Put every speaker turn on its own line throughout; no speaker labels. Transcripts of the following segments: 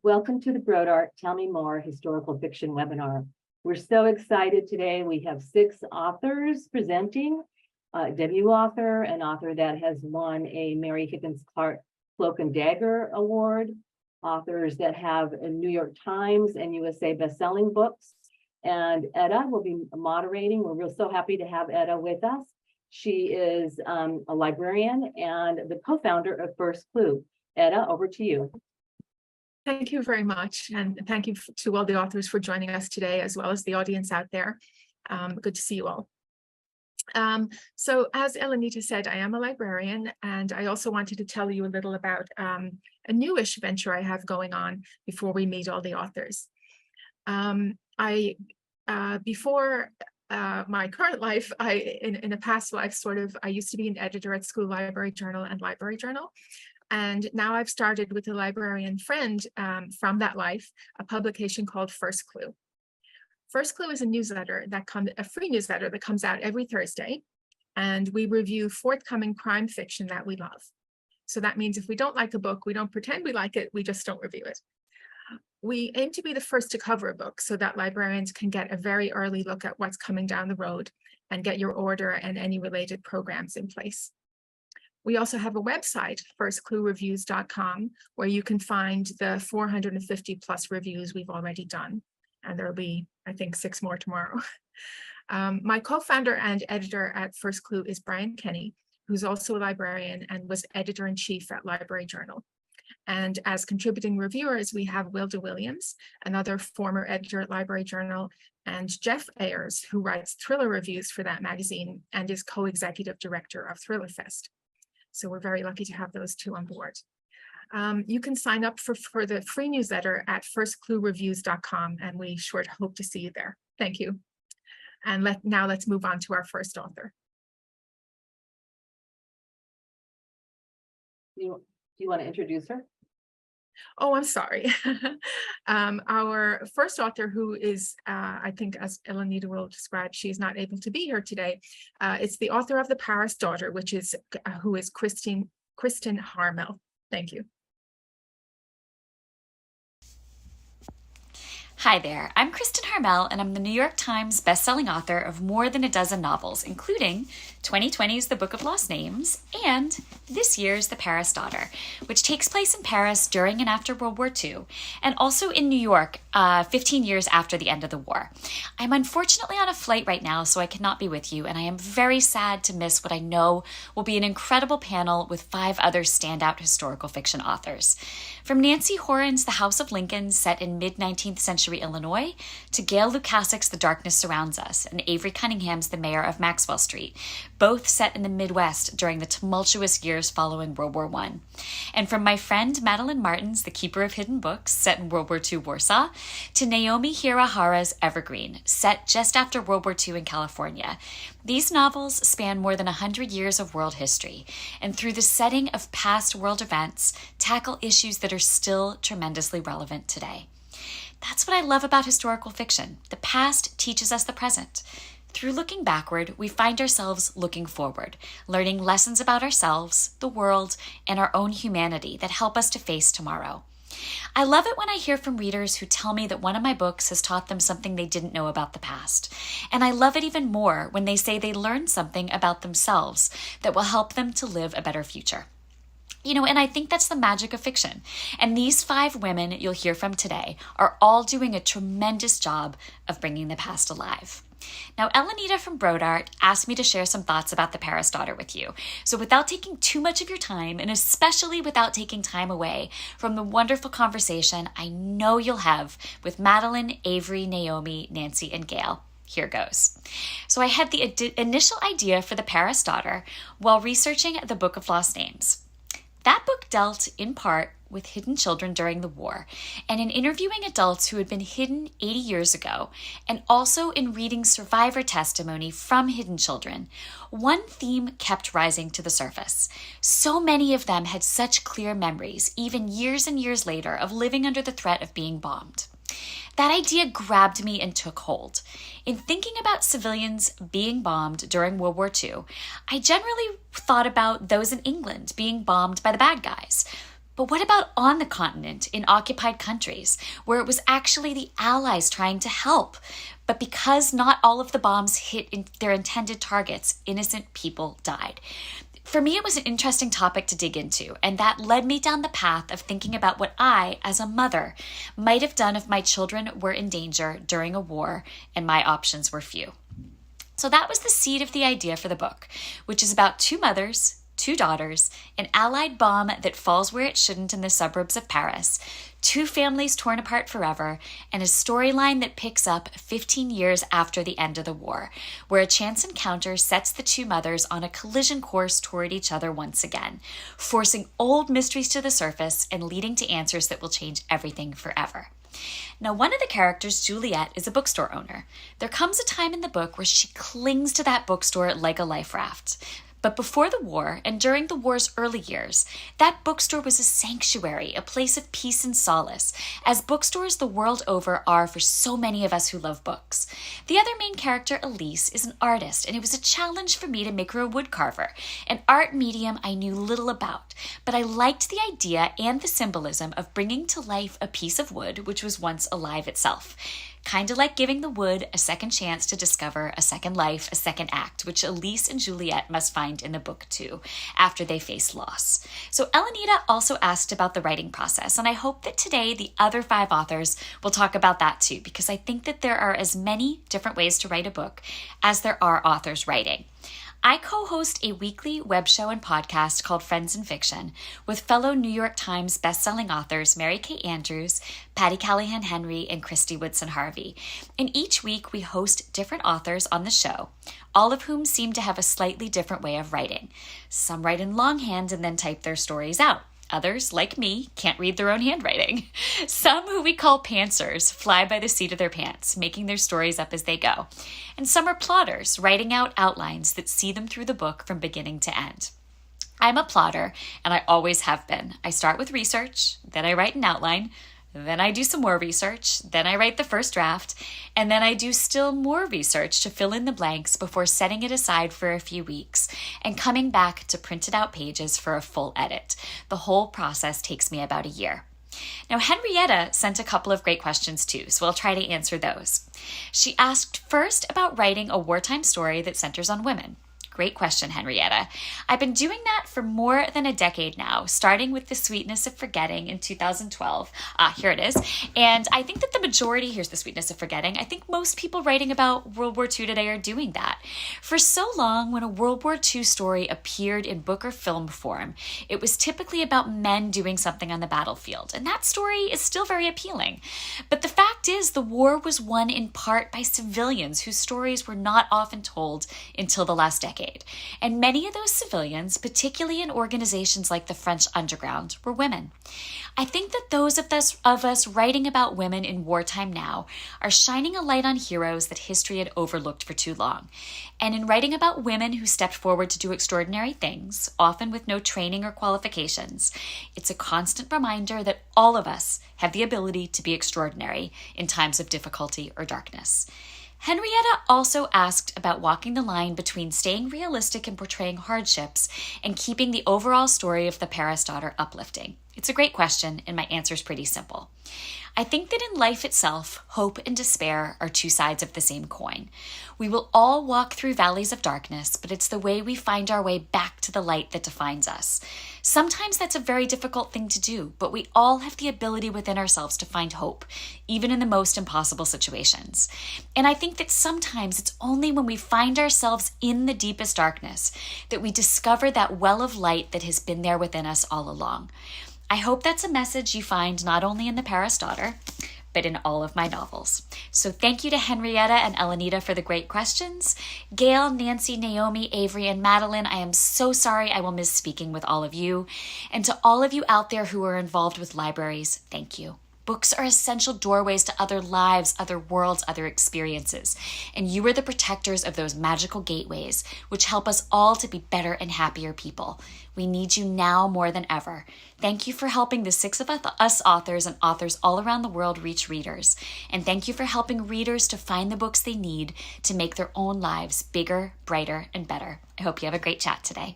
Welcome to the Brodart Tell Me More Historical Fiction webinar. We're so excited today. We have 6 authors presenting. Debut author, an author that has won a Mary Higgins Clark Cloak and Dagger Award, authors that have a New York Times and USA bestselling books. And Etta will be moderating. We're so happy to have Etta with us. She is a librarian and the co-founder of First Clue. Etta, over to you.
Thank you very much. And thank you to all the authors for joining us today, as well as the audience out there. Good to see you all. So as Elenita said, I am a librarian, and I also wanted to tell you a little about a newish venture I have going on before we meet all the authors. Before my current life, in a past life, I used to be an editor at School Library Journal and Library Journal. And now I've started with a librarian friend from that life, a publication called First Clue. First Clue is a newsletter a free newsletter that comes out every Thursday, and we review forthcoming crime fiction that we love. So that means if we don't like a book, we don't pretend we like it, we just don't review it. We aim to be the first to cover a book so that librarians can get a very early look at what's coming down the road and get your order and any related programs in place. We also have a website, firstcluereviews.com, where you can find the 450 plus reviews we've already done. And there'll be, I think, 6 more tomorrow. My co-founder and editor at First Clue is Brian Kenny, who's also a librarian and was editor-in-chief at Library Journal. And as contributing reviewers, we have Wilda Williams, another former editor at Library Journal, and Jeff Ayers, who writes thriller reviews for that magazine and is co-executive director of Thrillerfest. So we're very lucky to have those 2 on board. You can sign up for the free newsletter at firstcluereviews.com, and we sure hope to see you there. Thank you. And now let's move on to our first author.
Do you want to introduce her?
Oh, I'm sorry. Our first author, who is, I think, as Elenita will describe, she's not able to be here today. It's the author of The Paris Daughter, who is Kristin Harmel. Thank you.
Hi there, I'm Kristin Harmel, and I'm the New York Times bestselling author of more than a dozen novels, including 2020's The Book of Lost Names and this year's The Paris Daughter, which takes place in Paris during and after World War II, and also in New York 15 years after the end of the war. I'm unfortunately on a flight right now, so I cannot be with you, and I am very sad to miss what I know will be an incredible panel with 5 other standout historical fiction authors. From Nancy Horan's The House of Lincoln, set in mid-19th century Illinois, to Gail Lukaszyk's The Darkness Surrounds Us, and Avery Cunningham's The Mayor of Maxwell Street, both set in the Midwest during the tumultuous years following World War I. And from my friend Madeline Martin's The Keeper of Hidden Books, set in World War II Warsaw, to Naomi Hirahara's Evergreen, set just after World War II in California. These novels span more than 100 years of world history, and through the setting of past world events, tackle issues that are still tremendously relevant today. That's what I love about historical fiction. The past teaches us the present. Through looking backward, we find ourselves looking forward, learning lessons about ourselves, the world, and our own humanity that help us to face tomorrow. I love it when I hear from readers who tell me that one of my books has taught them something they didn't know about the past. And I love it even more when they say they learned something about themselves that will help them to live a better future. And I think that's the magic of fiction. And these 5 women you'll hear from today are all doing a tremendous job of bringing the past alive. Now, Elenita from Brodart asked me to share some thoughts about The Paris Daughter with you. So without taking too much of your time, and especially without taking time away from the wonderful conversation I know you'll have with Madeline, Avery, Naomi, Nancy, and Gail, here goes. So I had the initial idea for The Paris Daughter while researching The Book of Lost Names. That book dealt, in part, with hidden children during the war, and in interviewing adults who had been hidden 80 years ago, and also in reading survivor testimony from hidden children, one theme kept rising to the surface. So many of them had such clear memories, even years and years later, of living under the threat of being bombed. That idea grabbed me and took hold. In thinking about civilians being bombed during World War II, I generally thought about those in England being bombed by the bad guys. But what about on the continent, in occupied countries, where it was actually the Allies trying to help? But because not all of the bombs hit their intended targets, innocent people died. For me, it was an interesting topic to dig into, and that led me down the path of thinking about what I, as a mother, might have done if my children were in danger during a war and my options were few. So that was the seed of the idea for the book, which is about two mothers, two daughters, an Allied bomb that falls where it shouldn't in the suburbs of Paris, two families torn apart forever, and a storyline that picks up 15 years after the end of the war, where a chance encounter sets the two mothers on a collision course toward each other once again, forcing old mysteries to the surface and leading to answers that will change everything forever. Now, one of the characters, Juliet, is a bookstore owner. There comes a time in the book where she clings to that bookstore like a life raft. But before the war, and during the war's early years, that bookstore was a sanctuary, a place of peace and solace, as bookstores the world over are for so many of us who love books. The other main character, Elise, is an artist, and it was a challenge for me to make her a woodcarver, an art medium I knew little about. But I liked the idea and the symbolism of bringing to life a piece of wood which was once alive itself. Kind of like giving the wood a second chance to discover a second life, a second act, which Elise and Juliet must find in the book too, after they face loss. So Elenita also asked about the writing process, and I hope that today the other 5 authors will talk about that too, because I think that there are as many different ways to write a book as there are authors writing. I co-host a weekly web show and podcast called Friends in Fiction with fellow New York Times bestselling authors Mary Kay Andrews, Patty Callahan Henry, and Christy Woodson Harvey. And each week we host different authors on the show, all of whom seem to have a slightly different way of writing. Some write in longhand and then type their stories out. Others, like me, can't read their own handwriting. Some, who we call pantsers, fly by the seat of their pants, making their stories up as they go. And some are plotters, writing out outlines that see them through the book from beginning to end. I'm a plotter, and I always have been. I start with research, then I write an outline, then I do some more research, then I write the first draft, and then I do still more research to fill in the blanks before setting it aside for a few weeks and coming back to printed out pages for a full edit. The whole process takes me about a year. Now, Henrietta sent a couple of great questions too, so I'll try to answer those. She asked first about writing a wartime story that centers on women. Great question, Henrietta. I've been doing that for more than a decade now, starting with The Sweetness of Forgetting in 2012. Here it is. And I think that the majority, here's The Sweetness of Forgetting, I think most people writing about World War II today are doing that. For so long, when a World War II story appeared in book or film form, it was typically about men doing something on the battlefield. And that story is still very appealing. But the fact is, the war was won in part by civilians whose stories were not often told until the last decade. And many of those civilians, particularly in organizations like the French Underground, were women. I think that those of us writing about women in wartime now are shining a light on heroes that history had overlooked for too long. And in writing about women who stepped forward to do extraordinary things, often with no training or qualifications, it's a constant reminder that all of us have the ability to be extraordinary in times of difficulty or darkness. Henrietta also asked about walking the line between staying realistic and portraying hardships and keeping the overall story of the Paris daughter uplifting. It's a great question, and my answer is pretty simple. I think that in life itself, hope and despair are two sides of the same coin. We will all walk through valleys of darkness, but it's the way we find our way back to the light that defines us. Sometimes that's a very difficult thing to do, but we all have the ability within ourselves to find hope, even in the most impossible situations. And I think that sometimes it's only when we find ourselves in the deepest darkness that we discover that well of light that has been there within us all along. I hope that's a message you find not only in The Paris Daughter, but in all of my novels. So thank you to Henrietta and Elenita for the great questions. Gail, Nancy, Naomi, Avery, and Madeline, I am so sorry I will miss speaking with all of you. And to all of you out there who are involved with libraries, thank you. Books are essential doorways to other lives, other worlds, other experiences. And you are the protectors of those magical gateways, which help us all to be better and happier people. We need you now more than ever. Thank you for helping the 6 of us authors and authors all around the world reach readers. And thank you for helping readers to find the books they need to make their own lives bigger, brighter, and better. I hope you have a great chat today.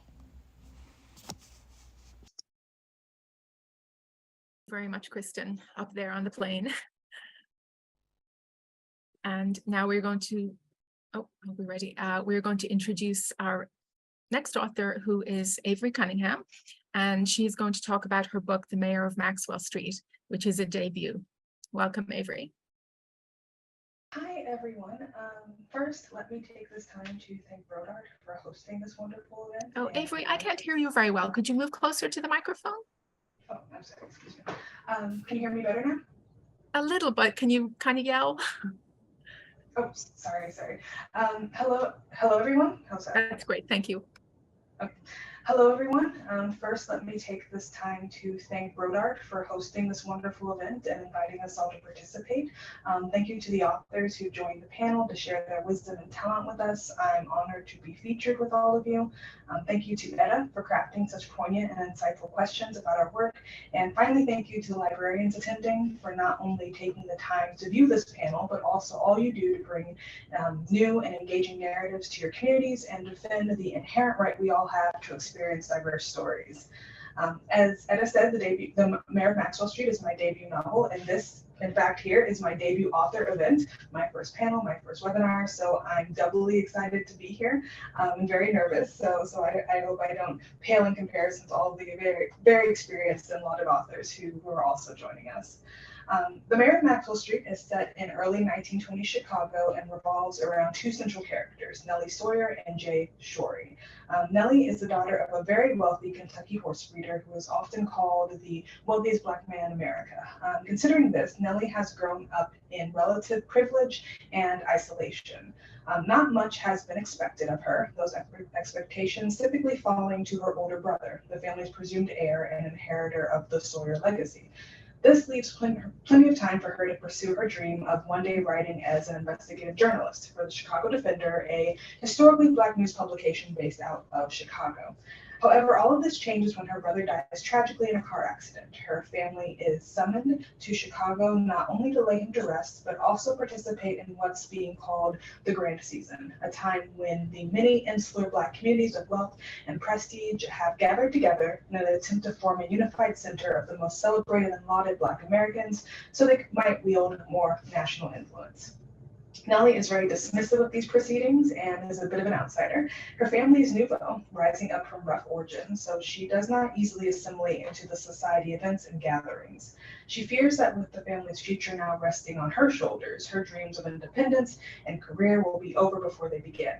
very much, Kristen, up there on the plane. And now we're going to, oh, are we ready? We're going to introduce our next author, who is Avery Cunningham, and she's going to talk about her book, The Mayor of Maxwell Street, which is a debut. Welcome, Avery.
Hi, everyone. First, let me take this time to thank Brodart for hosting this wonderful event.
Oh, Avery, I can't hear you very well. Could you move closer to the microphone?
Oh, I'm sorry, excuse me. Can you hear me better now?
A little, but can you kind of yell?
Oh, sorry. Hello, everyone. Oh, sorry.
That's great, thank you.
Okay. Hello, everyone. First, let me take this time to thank Brodart for hosting this wonderful event and inviting us all to participate. Thank you to the authors who joined the panel to share their wisdom and talent with us. I'm honored to be featured with all of you. Thank you to Etta for crafting such poignant and insightful questions about our work. And finally, thank you to the librarians attending for not only taking the time to view this panel, but also all you do to bring new and engaging narratives to your communities and defend the inherent right we all have to experience diverse stories. As Etta said, The Mayor of Maxwell Street is my debut novel, and this, in fact, here is my debut author event, my first panel, my first webinar, so I'm doubly excited to be here and very nervous, so I hope I don't pale in comparison to all of the very, very experienced and lauded authors who are also joining us. The Mayor of Maxwell Street is set in early 1920s Chicago and revolves around two central characters, Nellie Sawyer and Jay Shorey. Nellie is the daughter of a very wealthy Kentucky horse breeder who is often called the wealthiest Black man in America. Considering this, Nellie has grown up in relative privilege and isolation. Not much has been expected of her, those expectations typically falling to her older brother, the family's presumed heir and inheritor of the Sawyer legacy. This leaves plenty of time for her to pursue her dream of one day writing as an investigative journalist for the Chicago Defender, a historically Black news publication based out of Chicago. However, all of this changes when her brother dies tragically in a car accident. Her family is summoned to Chicago not only to lay him to rest, but also participate in what's being called the Grand Season, a time when the many insular Black communities of wealth and prestige have gathered together in an attempt to form a unified center of the most celebrated and lauded Black Americans so they might wield more national influence. Nellie is very dismissive of these proceedings and is a bit of an outsider. Her family is nouveau, rising up from rough origins, so she does not easily assimilate into the society events and gatherings. She fears that with the family's future now resting on her shoulders, her dreams of independence and career will be over before they begin.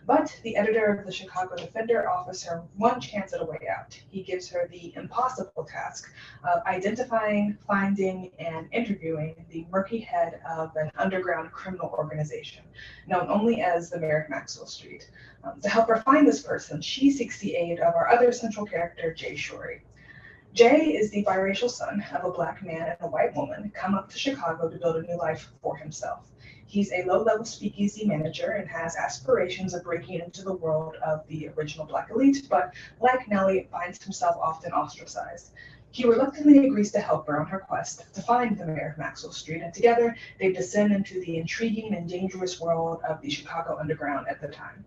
But the editor of the Chicago Defender offers her one chance at a way out. He gives her the impossible task of identifying, finding, and interviewing the murky head of an underground criminal organization, known only as the Mayor of Maxwell Street. To help her find this person, she seeks the aid of our other central character, Jay Shorey. Jay is the biracial son of a Black man and a white woman come up to Chicago to build a new life for himself. He's a low-level speakeasy manager and has aspirations of breaking into the world of the original Black elite, but like Nellie, finds himself often ostracized. He reluctantly agrees to help her on her quest to find the Mayor of Maxwell Street, and together they descend into the intriguing and dangerous world of the Chicago underground at the time.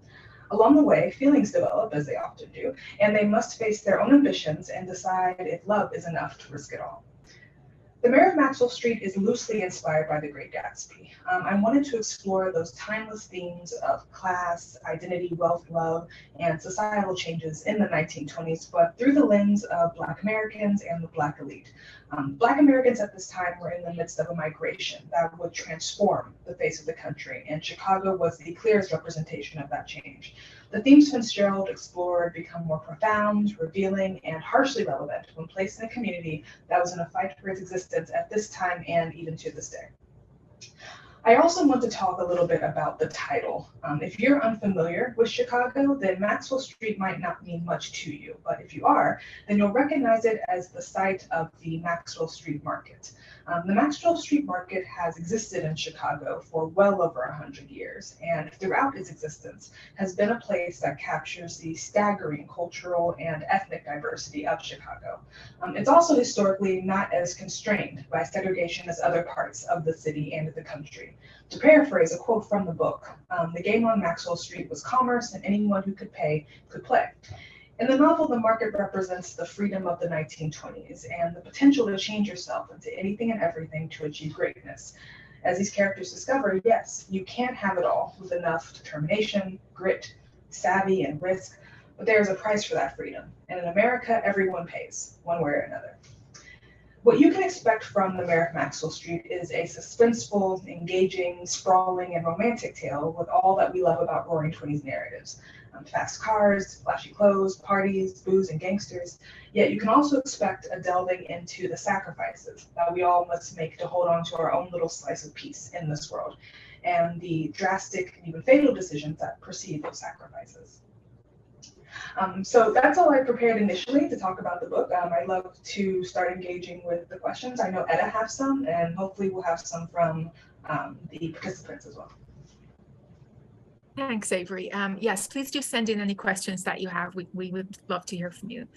Along the way, feelings develop, as they often do, and they must face their own ambitions and decide if love is enough to risk it all. The Mayor of Maxwell Street is loosely inspired by The Great Gatsby. I wanted to explore those timeless themes of class, identity, wealth, love, and societal changes in the 1920s, but through the lens of Black Americans and the Black elite. Black Americans at this time were in the midst of a migration that would transform the face of the country, and Chicago was the clearest representation of that change. The themes Fitzgerald explored become more profound, revealing, and harshly relevant when placed in a community that was in a fight for its existence at this time and even to this day. I also want to talk a little bit about the title. If you're unfamiliar with Chicago, then Maxwell Street might not mean much to you, but if you are, then you'll recognize it as the site of the Maxwell Street Market. The Maxwell Street Market has existed in Chicago for well over 100 years, and throughout its existence has been a place that captures the staggering cultural and ethnic diversity of Chicago. It's also historically not as constrained by segregation as other parts of the city and the country. To paraphrase a quote from the book, the game on Maxwell Street was commerce, and anyone who could pay could play. In the novel, the market represents the freedom of the 1920s and the potential to change yourself into anything and everything to achieve greatness. As these characters discover, yes, you can have it all with enough determination, grit, savvy, and risk, but there is a price for that freedom. And in America, everyone pays, one way or another. What you can expect from The Mayor of Maxwell Street is a suspenseful, engaging, sprawling, and romantic tale with all that we love about Roaring Twenties narratives. Fast cars, flashy clothes, parties, booze, and gangsters. Yet you can also expect a delving into the sacrifices that we all must make to hold on to our own little slice of peace in this world, and the drastic and even fatal decisions that precede those sacrifices. So that's all I prepared initially to talk about the book. I'd love to start engaging with the questions. I know Etta has some, and hopefully we'll have some from the participants as well.
Thanks, Avery. Yes, please do send in any questions that you have. We would love to hear from you.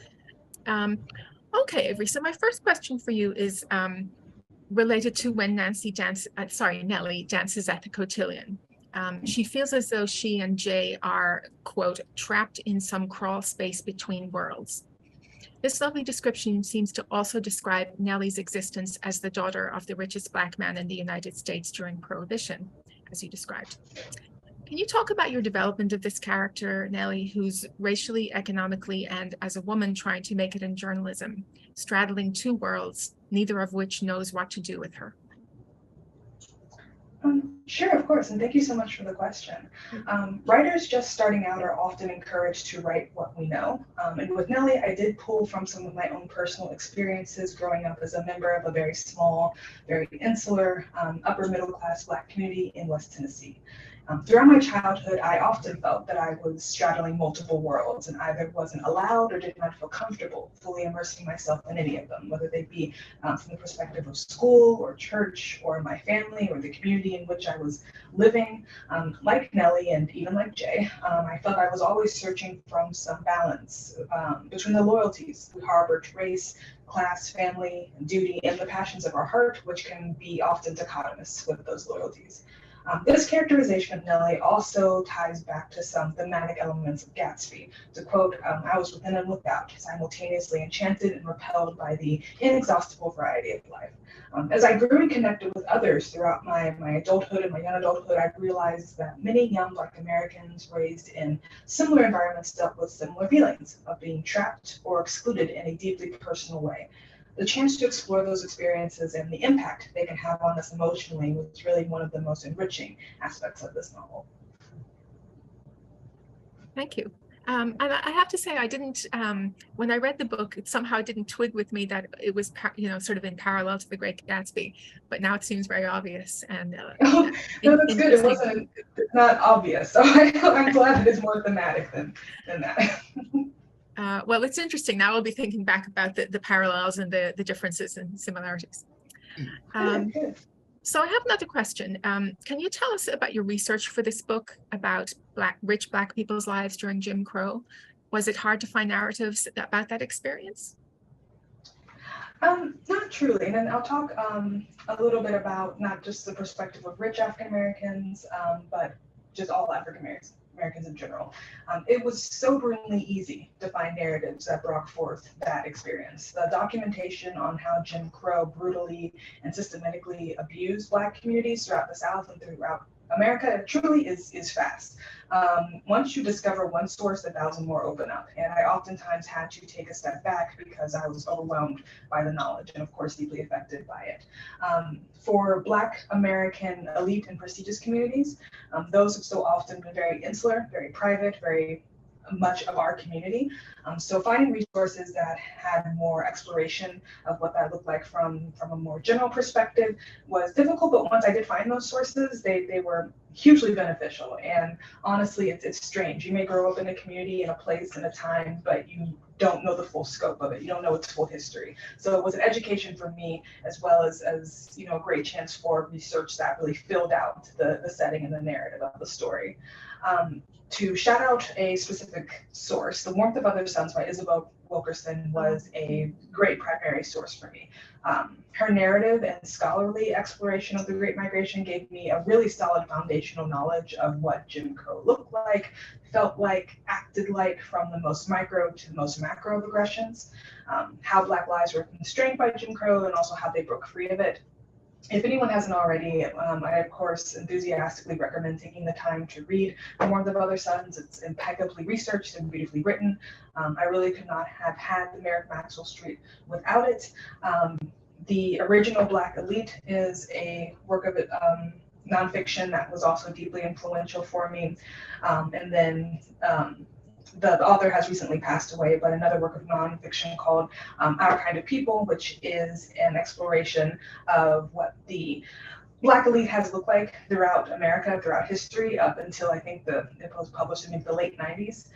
Okay, Avery, so my first question for you is related to when Nellie dances at the cotillion. She feels as though she and Jay are, quote, trapped in some crawl space between worlds. This lovely description seems to also describe Nellie's existence as the daughter of the richest Black man in the United States during Prohibition, as you described. Can you talk about your development of this character, Nellie, who's racially, economically, and as a woman trying to make it in journalism, straddling two worlds, neither of which knows what to do with her?
Sure, of course, and thank you so much for the question. Writers just starting out are often encouraged to write what we know. And with Nellie, I did pull from some of my own personal experiences growing up as a member of a very small, very insular, upper middle class Black community in West Tennessee. Throughout my childhood, I often felt that I was straddling multiple worlds and either wasn't allowed or did not feel comfortable fully immersing myself in any of them, whether they be from the perspective of school or church or my family or the community in which I was living. Like Nellie and even like Jay, I felt I was always searching for some balance between the loyalties we harbor to race, class, family, duty, and the passions of our heart, which can be often dichotomous with those loyalties. This characterization of Nellie also ties back to some thematic elements of Gatsby. To quote, I was within and without, simultaneously enchanted and repelled by the inexhaustible variety of life. As I grew and connected with others throughout my adulthood and my young adulthood, I realized that many young Black Americans raised in similar environments dealt with similar feelings of being trapped or excluded in a deeply personal way. The chance to explore those experiences and the impact they can have on us emotionally was really one of the most enriching aspects of this novel.
Thank you. And I have to say, I didn't, when I read the book, it somehow didn't twig with me that it was, sort of in parallel to The Great Gatsby, but now it seems very obvious. And
no, that's good. It's not obvious. So I'm glad that it's more thematic than that.
Well, it's interesting. Now I'll be thinking back about the parallels and the differences and similarities. So I have another question. Can you tell us about your research for this book about rich Black people's lives during Jim Crow? Was it hard to find narratives about that experience?
Not truly. And then I'll talk a little bit about not just the perspective of rich African Americans, but just all African Americans in general. It was soberingly easy to find narratives that brought forth that experience. The documentation on how Jim Crow brutally and systematically abused Black communities throughout the South and throughout America truly is fast. Once you discover one source, 1,000 more open up. And I oftentimes had to take a step back because I was overwhelmed by the knowledge and of course deeply affected by it. For Black American elite and prestigious communities, those have so often been very insular, very private, very much of our community. So finding resources that had more exploration of what that looked like from a more general perspective was difficult, but once I did find those sources, they were hugely beneficial. And honestly, it's strange. You may grow up in a community, in a place, in a time, but you don't know the full scope of it. You don't know its full history. So it was an education for me, as well as a great chance for research that really filled out the setting and the narrative of the story. to shout out a specific source. The Warmth of Other Suns by Isabel Wilkerson was a great primary source for me. Her narrative and scholarly exploration of the Great Migration gave me a really solid foundational knowledge of what Jim Crow looked like, felt like, acted like, from the most micro to the most macro of aggressions, how Black lives were constrained by Jim Crow, and also how they broke free of it. If anyone hasn't already, I of course enthusiastically recommend taking the time to read The Warmth of Other Suns. It's impeccably researched and beautifully written. I really could not have had The Mayor of Maxwell Street without it. The original Black Elite is a work of nonfiction that was also deeply influential for me. And then the author has recently passed away, but another work of nonfiction called Our Kind of People, which is an exploration of what the Black elite has looked like throughout America, throughout history, up until I think it was published in the late 90s,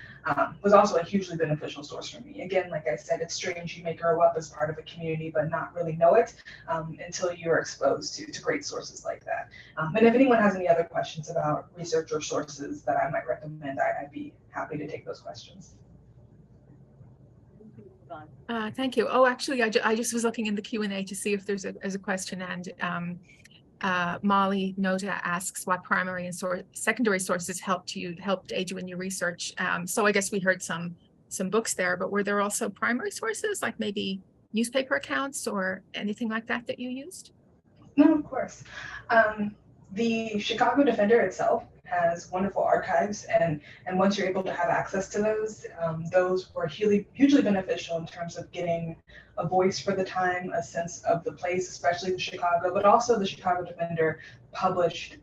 was also a hugely beneficial source for me. Again, like I said, it's strange you may grow up as part of a community but not really know it until you're exposed to great sources like that. And if anyone has any other questions about research or sources that I might recommend, I'd be happy to take those questions.
Thank you. Oh, actually, I just was looking in the Q&A to see if there's a question, and Molly Nota asks what primary and secondary sources helped aid you in your research. So I guess we heard some books there, but were there also primary sources, like maybe newspaper accounts or anything like that you used?
No, of course. The Chicago Defender itself has wonderful archives, and once you're able to have access to those were hugely beneficial in terms of getting a voice for the time, a sense of the place, especially in Chicago, but also the Chicago Defender published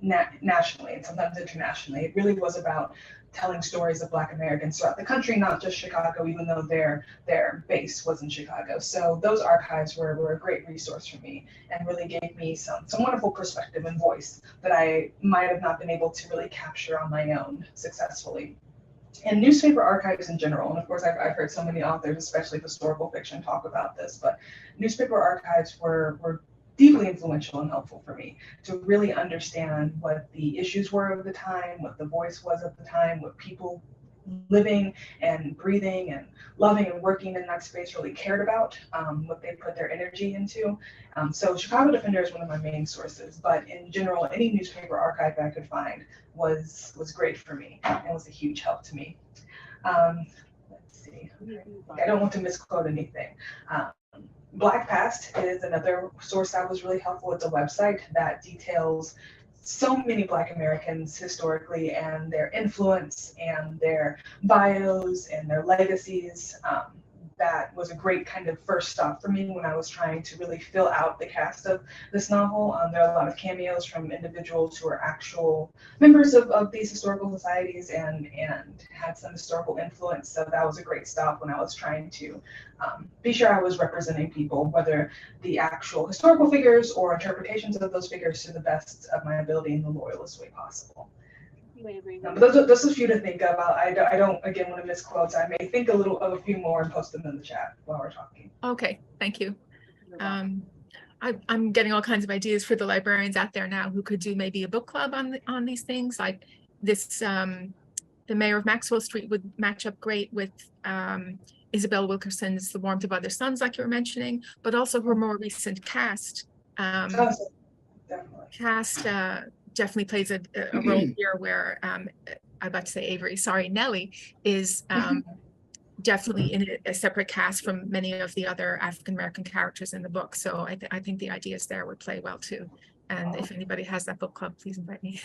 nationally and sometimes internationally. It really was about telling stories of Black Americans throughout the country, not just Chicago, even though their base was in Chicago. So those archives were a great resource for me and really gave me some wonderful perspective and voice that I might have not been able to really capture on my own successfully. And newspaper archives in general, and of course I've heard so many authors, especially historical fiction, talk about this, but newspaper archives were deeply influential and helpful for me to really understand what the issues were of the time, what the voice was of the time, what people living and breathing and loving and working in that space really cared about, what they put their energy into. So Chicago Defender is one of my main sources, but in general, any newspaper archive I could find was great for me and was a huge help to me. Let's see, I don't want to misquote anything. Black Past is another source that was really helpful. It's a website that details so many Black Americans historically and their influence and their bios and their legacies. That was a great kind of first stop for me when I was trying to really fill out the cast of this novel. There are a lot of cameos from individuals who are actual members of these historical societies and had some historical influence. So that was a great stop when I was trying to be sure I was representing people, whether the actual historical figures or interpretations of those figures to the best of my ability in the loyalist way possible. But those are a few to think about. I don't again want to misquote. I may think of a few more and post them in the chat while we're talking.
Okay, thank you. I'm getting all kinds of ideas for the librarians out there now who could do maybe a book club on these things. Like this, the Mayor of Maxwell Street would match up great with Isabel Wilkerson's The Warmth of Other Suns, like you were mentioning, but also her more recent cast. Definitely plays a role here where I'm about to say Avery, sorry, Nellie is definitely in a separate cast from many of the other African-American characters in the book. So I think the ideas there would play well too. And if anybody has that book club, please invite me.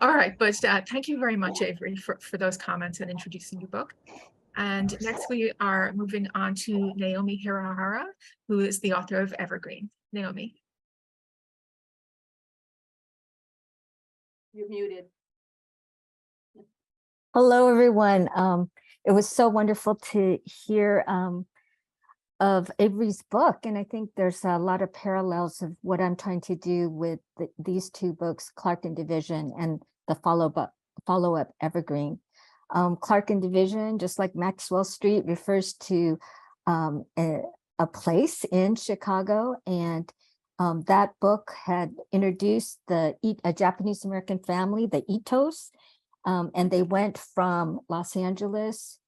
All right, but thank you very much, Avery, for those comments and introducing your book. And next we are moving on to Naomi Hirahara, who is the author of Evergreen. Naomi.
You're muted.
Hello, everyone. It was so wonderful to hear of Avery's book, and I think there's a lot of parallels of what I'm trying to do with these two books, Clark and Division, and the follow-up Evergreen. Clark and Division, just like Maxwell Street, refers to a place in Chicago, and That book had introduced a Japanese American family, the Itos, and they went from Los Angeles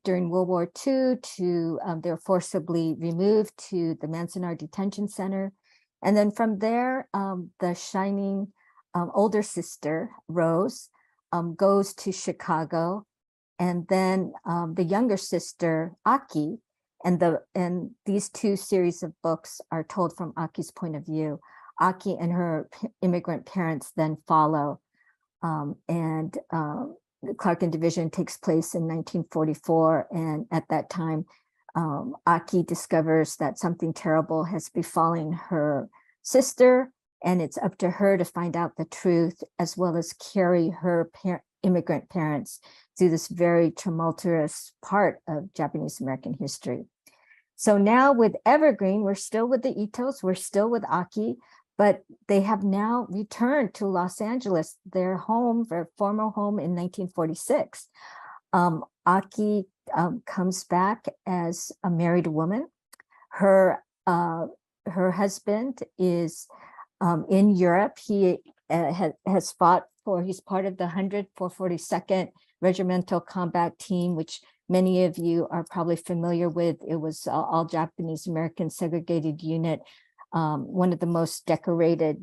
during World War II to they were forcibly removed to the Manzanar Detention Center. And then from there, the shining older sister, Rose, goes to Chicago. And then the younger sister, Aki, and these two series of books are told from Aki's point of view. Aki and her immigrant parents then follow. The Clarkin Division takes place in 1944. And at that time, Aki discovers that something terrible has befallen her sister, and it's up to her to find out the truth, as well as carry her immigrant parents through this very tumultuous part of Japanese American history. So now with Evergreen, we're still with the Itos, we're still with Aki, but they have now returned to Los Angeles, their home, their former home in 1946. Aki comes back as a married woman. Her husband is in Europe. He has fought he's part of the 142nd Regimental Combat Team, which many of you are probably familiar with. It was all Japanese American segregated unit, one of the most decorated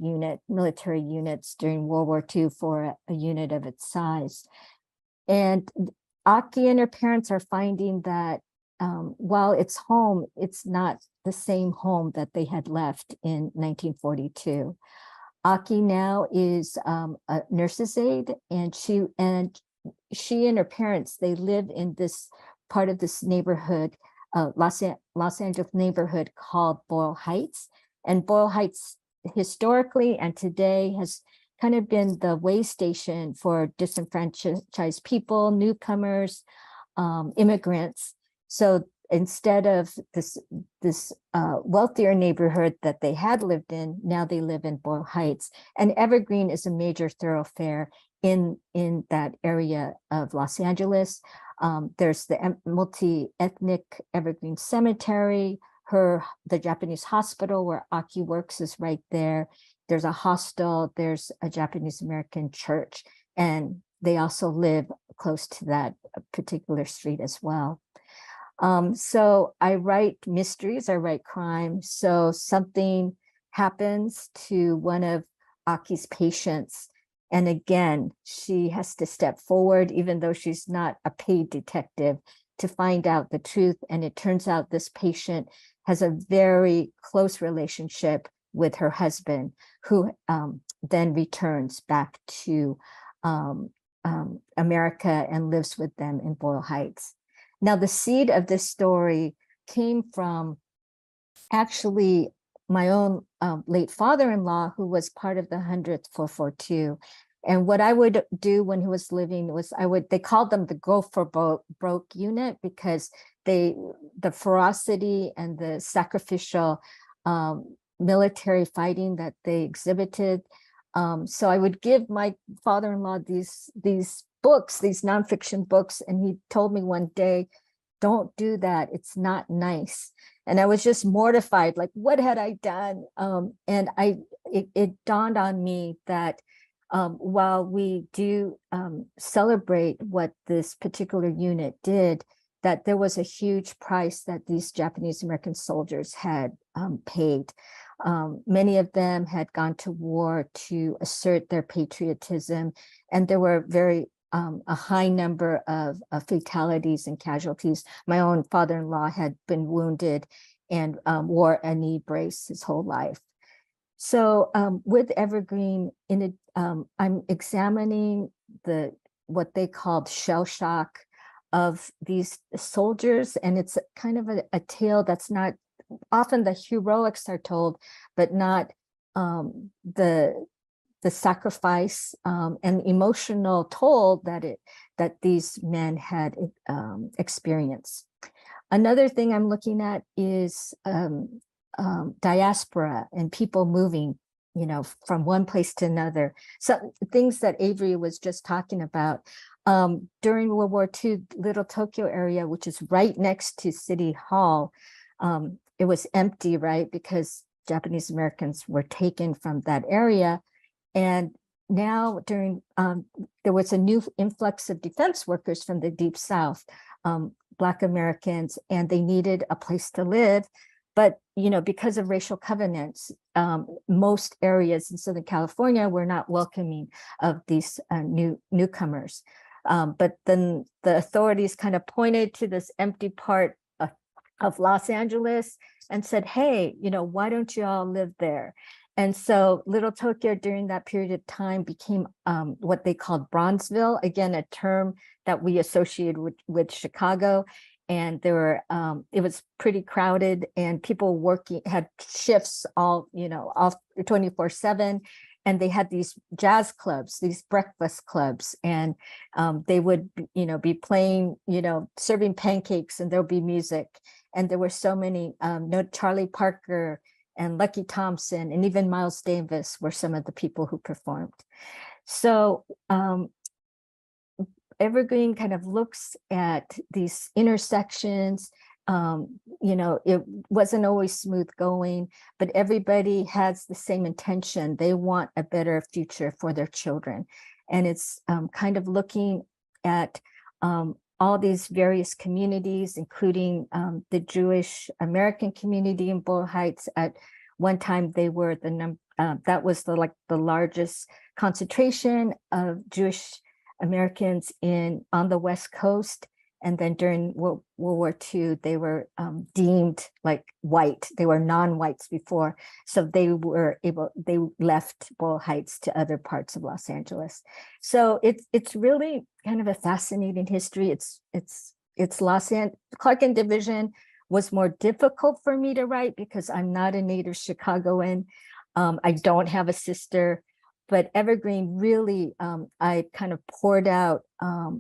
military units during World War II for a unit of its size. And Aki and her parents are finding that while it's home, it's not the same home that they had left in 1942. Aki now is a nurse's aide, and she and her parents, they live in this part of this neighborhood, Los Angeles neighborhood called Boyle Heights. And Boyle Heights historically and today has kind of been the way station for disenfranchised people, newcomers, immigrants. So instead of this wealthier neighborhood that they had lived in, now they live in Boyle Heights. And Evergreen is a major thoroughfare in that area of Los Angeles. There's the multi-ethnic Evergreen Cemetery. The Japanese hospital where Aki works is right there. There's a hostel, there's a Japanese American church, and they also live close to that particular street as well. So I write mysteries, I write crime. So something happens to one of Aki's patients. And again, she has to step forward, even though she's not a paid detective, to find out the truth. And it turns out this patient has a very close relationship with her husband, who then returns back to America and lives with them in Boyle Heights. Now, the seed of this story came from actually my own late father-in-law, who was part of the 100th 442. And what I would do when he was living was they called them the go for broke unit, because the ferocity and the sacrificial military fighting that they exhibited. So I would give my father-in-law these books, these nonfiction books, and he told me one day, "Don't do that. It's not nice." And I was just mortified, like, what had I done? And it dawned on me that while we do celebrate what this particular unit did, that there was a huge price that these Japanese American soldiers had paid. Many of them had gone to war to assert their patriotism, and there were a high number of fatalities and casualties. My own father-in-law had been wounded and wore a knee brace his whole life. So with Evergreen, I'm examining what they called shell shock of these soldiers, and it's kind of a tale that's not often the heroics are told, but not the sacrifice and emotional toll that these men had experienced. Another thing I'm looking at is diaspora and people moving, from one place to another. So things that Avery was just talking about. During World War II, Little Tokyo area, which is right next to City Hall, it was empty, right? Because Japanese Americans were taken from that area. And now during, there was a new influx of defense workers from the Deep South, Black Americans, and they needed a place to live. But, because of racial covenants, most areas in Southern California were not welcoming of these newcomers. But then the authorities kind of pointed to this empty part of Los Angeles and said, hey, why don't you all live there? And so Little Tokyo during that period of time became what they called Bronzeville, again, a term that we associated with Chicago. And there were, it was pretty crowded, and people had shifts all 24/7. And they had these jazz clubs, these breakfast clubs, and they would, be playing, serving pancakes, and there'll be music. And there were so many, Charlie Parker and Lucky Thompson, and even Miles Davis were some of the people who performed. So Evergreen kind of looks at these intersections. It wasn't always smooth going, but everybody has the same intention. They want a better future for their children. And it's kind of looking at all these various communities, including the Jewish American community in Boyle Heights. At one time, they were that was the largest concentration of Jewish Americans on the West Coast. And then during World War II, they were deemed like white. They were non-whites before. So they left Boyle Heights to other parts of Los Angeles. So it's really kind of a fascinating history. It's Clark and Division was more difficult for me to write because I'm not a native Chicagoan. I don't have a sister. But Evergreen really, I kind of poured out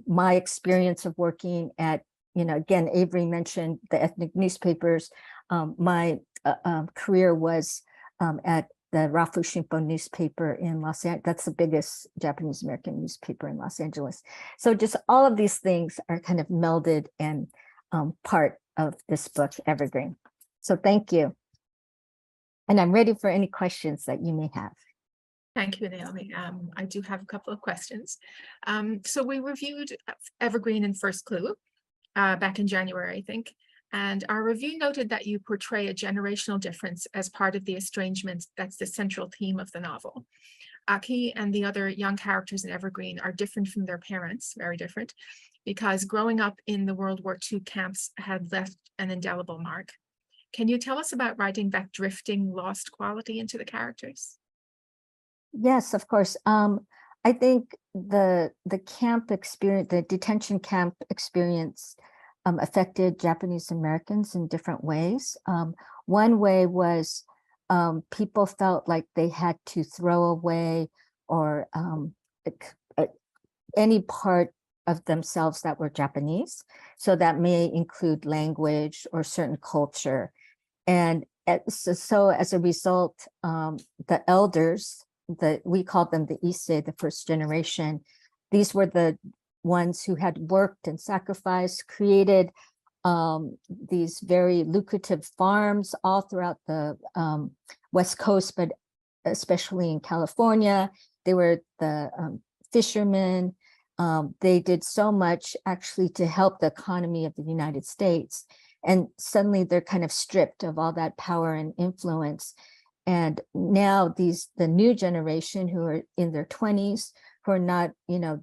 my experience of working at, again, Avery mentioned the ethnic newspapers. My career was at the Rafu Shimpo newspaper in Los Angeles. That's the biggest Japanese American newspaper in Los Angeles. So just all of these things are kind of melded and part of this book, Evergreen. So thank you. And I'm ready for any questions that you may have.
Thank you, Naomi. I do have a couple of questions. So we reviewed Evergreen and First Clue back in January, I think. And our review noted that you portray a generational difference as part of the estrangement that's the central theme of the novel. Aki and the other young characters in Evergreen are different from their parents, very different, because growing up in the World War II camps had left an indelible mark. Can you tell us about writing that drifting, lost quality into the characters?
Yes, of course. I think the camp experience, the detention camp experience affected Japanese Americans in different ways. One way was people felt like they had to throw away or any part of themselves that were Japanese. So that may include language or certain culture. And so as a result, the elders, we called them the Issei, the first generation. These were the ones who had worked and sacrificed, created these very lucrative farms all throughout the West Coast, but especially in California. They were the fishermen. They did so much actually to help the economy of the United States. And suddenly they're kind of stripped of all that power and influence. And now the new generation who are in their 20s, who are not,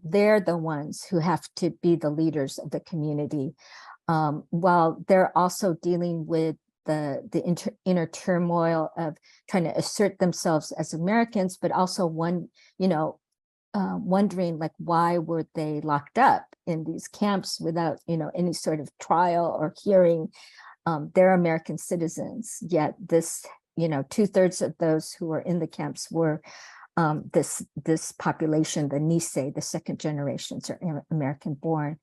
they're the ones who have to be the leaders of the community, while they're also dealing with the inner turmoil of trying to assert themselves as Americans, but also wondering like, why were they locked up in these camps without, any sort of trial or hearing? They're American citizens, yet this 2/3 of those who were in the camps were this population, the Nisei, the second generations are American born.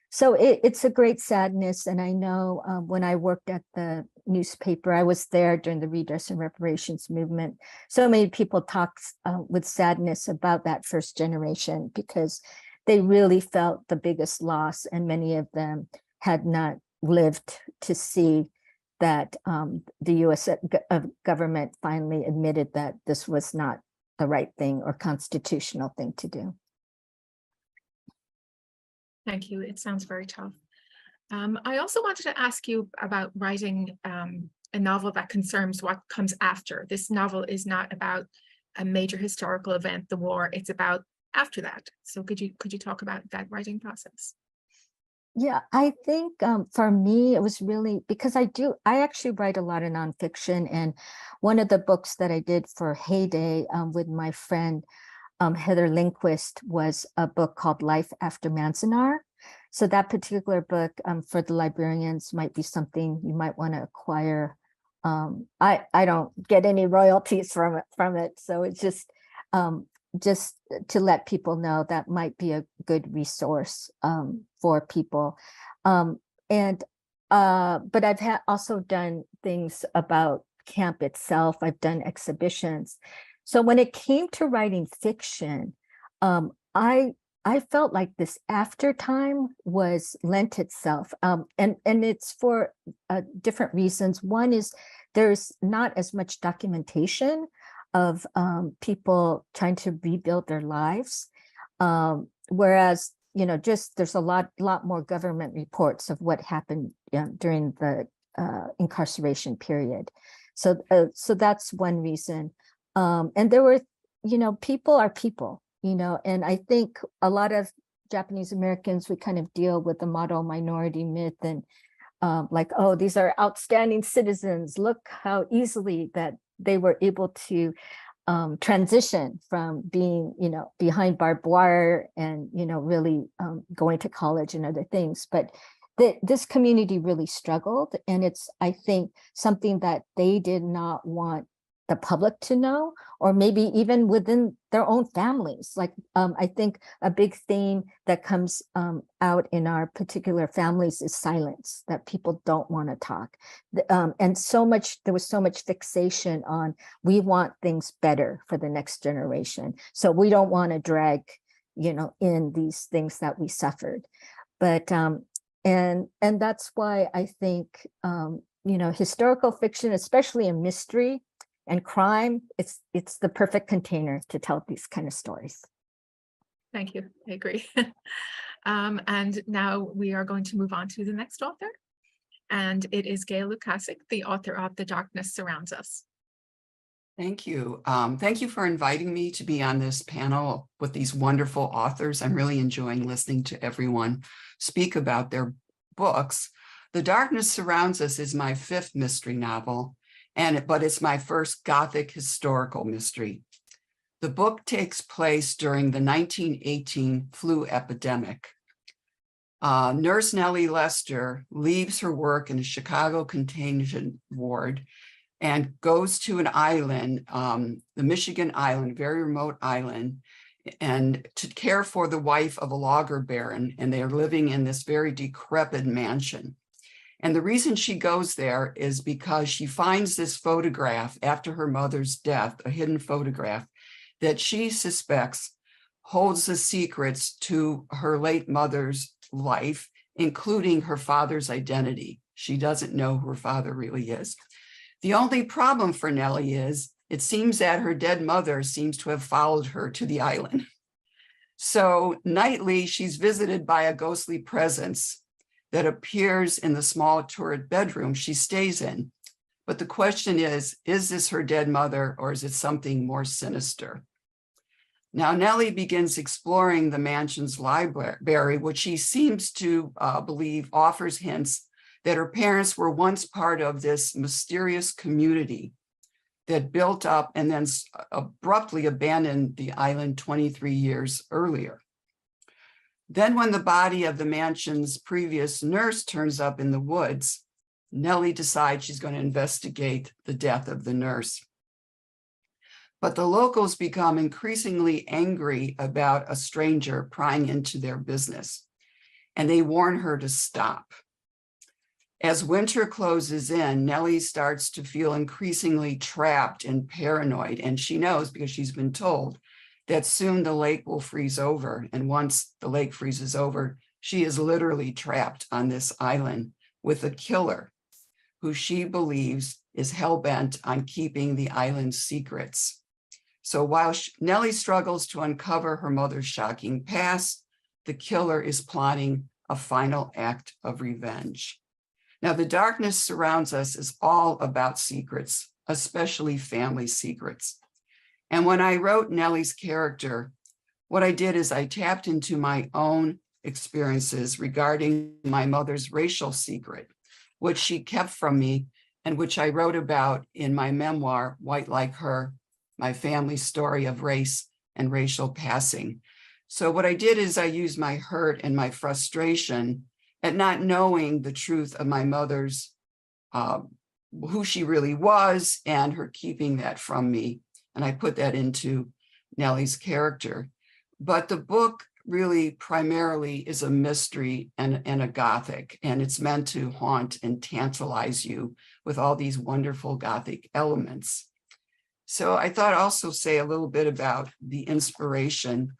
So it's a great sadness. And I know when I worked at the newspaper, I was there during the redress and reparations movement. So many people talk with sadness about that first generation because they really felt the biggest loss, and many of them had not lived to see that the US government finally admitted that this was not the right thing or constitutional thing to do.
Thank you. It sounds very tough. I also wanted to ask you about writing a novel that concerns what comes after. This novel is not about a major historical event, the war, it's about after that. So could you talk about that writing process?
Yeah, I think for me, it was really because I actually write a lot of nonfiction. And one of the books that I did for Heyday with my friend Heather Lindquist was a book called Life After Manzanar. So that particular book for the librarians might be something you might want to acquire. I don't get any royalties from it. So it's just to let people know that might be a good resource for people. But I've also done things about camp itself. I've done exhibitions. So when it came to writing fiction, I felt like this after time was lent itself, and it's for different reasons. One is there's not as much documentation of people trying to rebuild their lives, whereas just there's a lot more government reports of what happened during the incarceration period. So that's one reason. And there were, people are people. And I think a lot of Japanese Americans, we kind of deal with the model minority myth and like, oh, these are outstanding citizens. Look how easily that they were able to transition from being, behind barbed wire and, really going to college and other things. But this community really struggled. And it's, I think, something that they did not want the public to know, or maybe even within their own families. Like, I think a big theme that comes out in our particular families is silence, that people don't want to talk. And there was so much fixation on, we want things better for the next generation. So we don't want to drag, in these things that we suffered. But, and that's why I think, historical fiction, especially a mystery, and crime, it's the perfect container to tell these kind of stories.
Thank you. I agree. And now we are going to move on to the next author. And it is Gail Lukasik, the author of The Darkness Surrounds Us.
Thank you. Thank you for inviting me to be on this panel with these wonderful authors. I'm really enjoying listening to everyone speak about their books. The Darkness Surrounds Us is my 5th mystery novel, but it's my first Gothic historical mystery. The book takes place during the 1918 flu epidemic. Nurse Nellie Lester leaves her work in a Chicago contagion ward and goes to an island, the Michigan island, very remote island, and to care for the wife of a logger baron, and they are living in this very decrepit mansion. And the reason she goes there is because she finds this photograph after her mother's death, a hidden photograph that she suspects holds the secrets to her late mother's life, including her father's identity. She doesn't know who her father really is. The only problem for Nellie is it seems that her dead mother seems to have followed her to the island. So nightly, she's visited by a ghostly presence that appears in the small turret bedroom she stays in. But the question is this her dead mother, or is it something more sinister? Now, Nellie begins exploring the mansion's library, which she seems to believe offers hints that her parents were once part of this mysterious community that built up and then abruptly abandoned the island 23 years earlier. Then when the body of the mansion's previous nurse turns up in the woods, Nellie decides she's going to investigate the death of the nurse. But the locals become increasingly angry about a stranger prying into their business, and they warn her to stop. As winter closes in, Nellie starts to feel increasingly trapped and paranoid, and she knows, because she's been told, that soon the lake will freeze over. And once the lake freezes over, she is literally trapped on this island with a killer who she believes is hell-bent on keeping the island's secrets. So while Nellie struggles to uncover her mother's shocking past, the killer is plotting a final act of revenge. Now, The Darkness Surrounds Us is all about secrets, especially family secrets. And when I wrote Nellie's character, what I did is I tapped into my own experiences regarding my mother's racial secret, which she kept from me and which I wrote about in my memoir, White Like Her, my family's story of race and racial passing. So what I did is I used my hurt and my frustration at not knowing the truth of my mother's, who she really was, and her keeping that from me. And I put that into Nellie's character. But the book really primarily is a mystery and a Gothic, and it's meant to haunt and tantalize you with all these wonderful Gothic elements. So I thought I'd also say a little bit about the inspiration.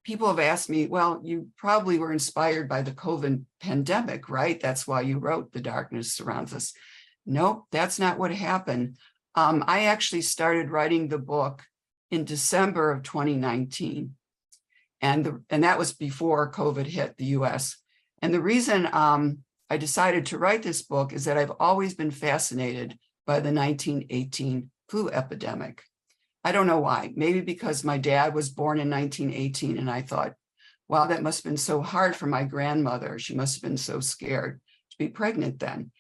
People have asked me, well, you probably were inspired by the COVID pandemic, right? That's why you wrote The Darkness Surrounds Us. Nope, that's not what happened. I actually started writing the book in December of 2019. And that was before COVID hit the US. And the reason I decided to write this book is that I've always been fascinated by the 1918 flu epidemic. I don't know why, maybe because my dad was born in 1918 and I thought, wow, that must have been so hard for my grandmother. She must have been so scared to be pregnant then.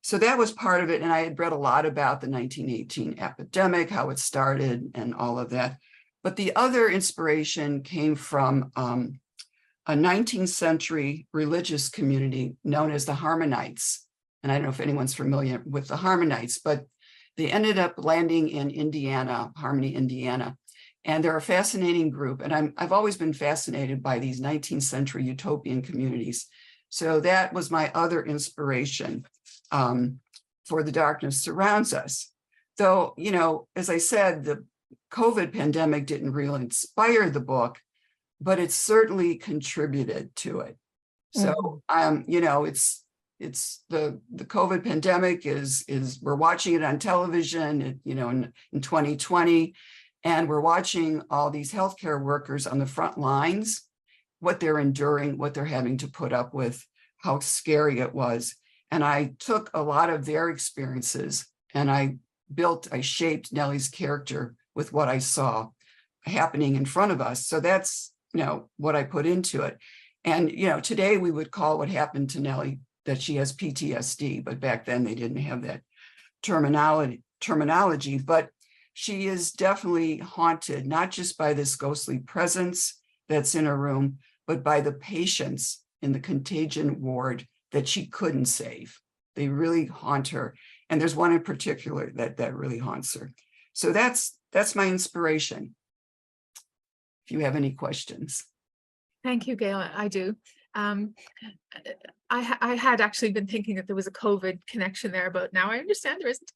So that was part of it. And I had read a lot about the 1918 epidemic, how it started and all of that. But the other inspiration came from a 19th century religious community known as the Harmonites. And I don't know if anyone's familiar with the Harmonites, but they ended up landing in Indiana, Harmony, Indiana. And they're a fascinating group. And I've always been fascinated by these 19th century utopian communities. So that was my other inspiration for The Darkness Surrounds Us. Though, you know, as I said, the COVID pandemic didn't really inspire the book, but it certainly contributed to it. So, you know, it's the COVID pandemic is we're watching it on television, you know, in 2020, and we're watching all these healthcare workers on the front lines, what they're enduring, what they're having to put up with, how scary it was. And I took a lot of their experiences and I shaped Nellie's character with what I saw happening in front of us. So that's, you know, what I put into it. And, you know, today we would call what happened to Nellie that she has PTSD, but back then they didn't have that terminology, but she is definitely haunted, not just by this ghostly presence that's in her room, but by the patients in the contagion ward that she couldn't save. They really haunt her. And there's one in particular that really haunts her. So that's my inspiration. If you have any questions.
Thank you, Gail. I do. I had actually been thinking that there was a COVID connection there, but now I understand there isn't.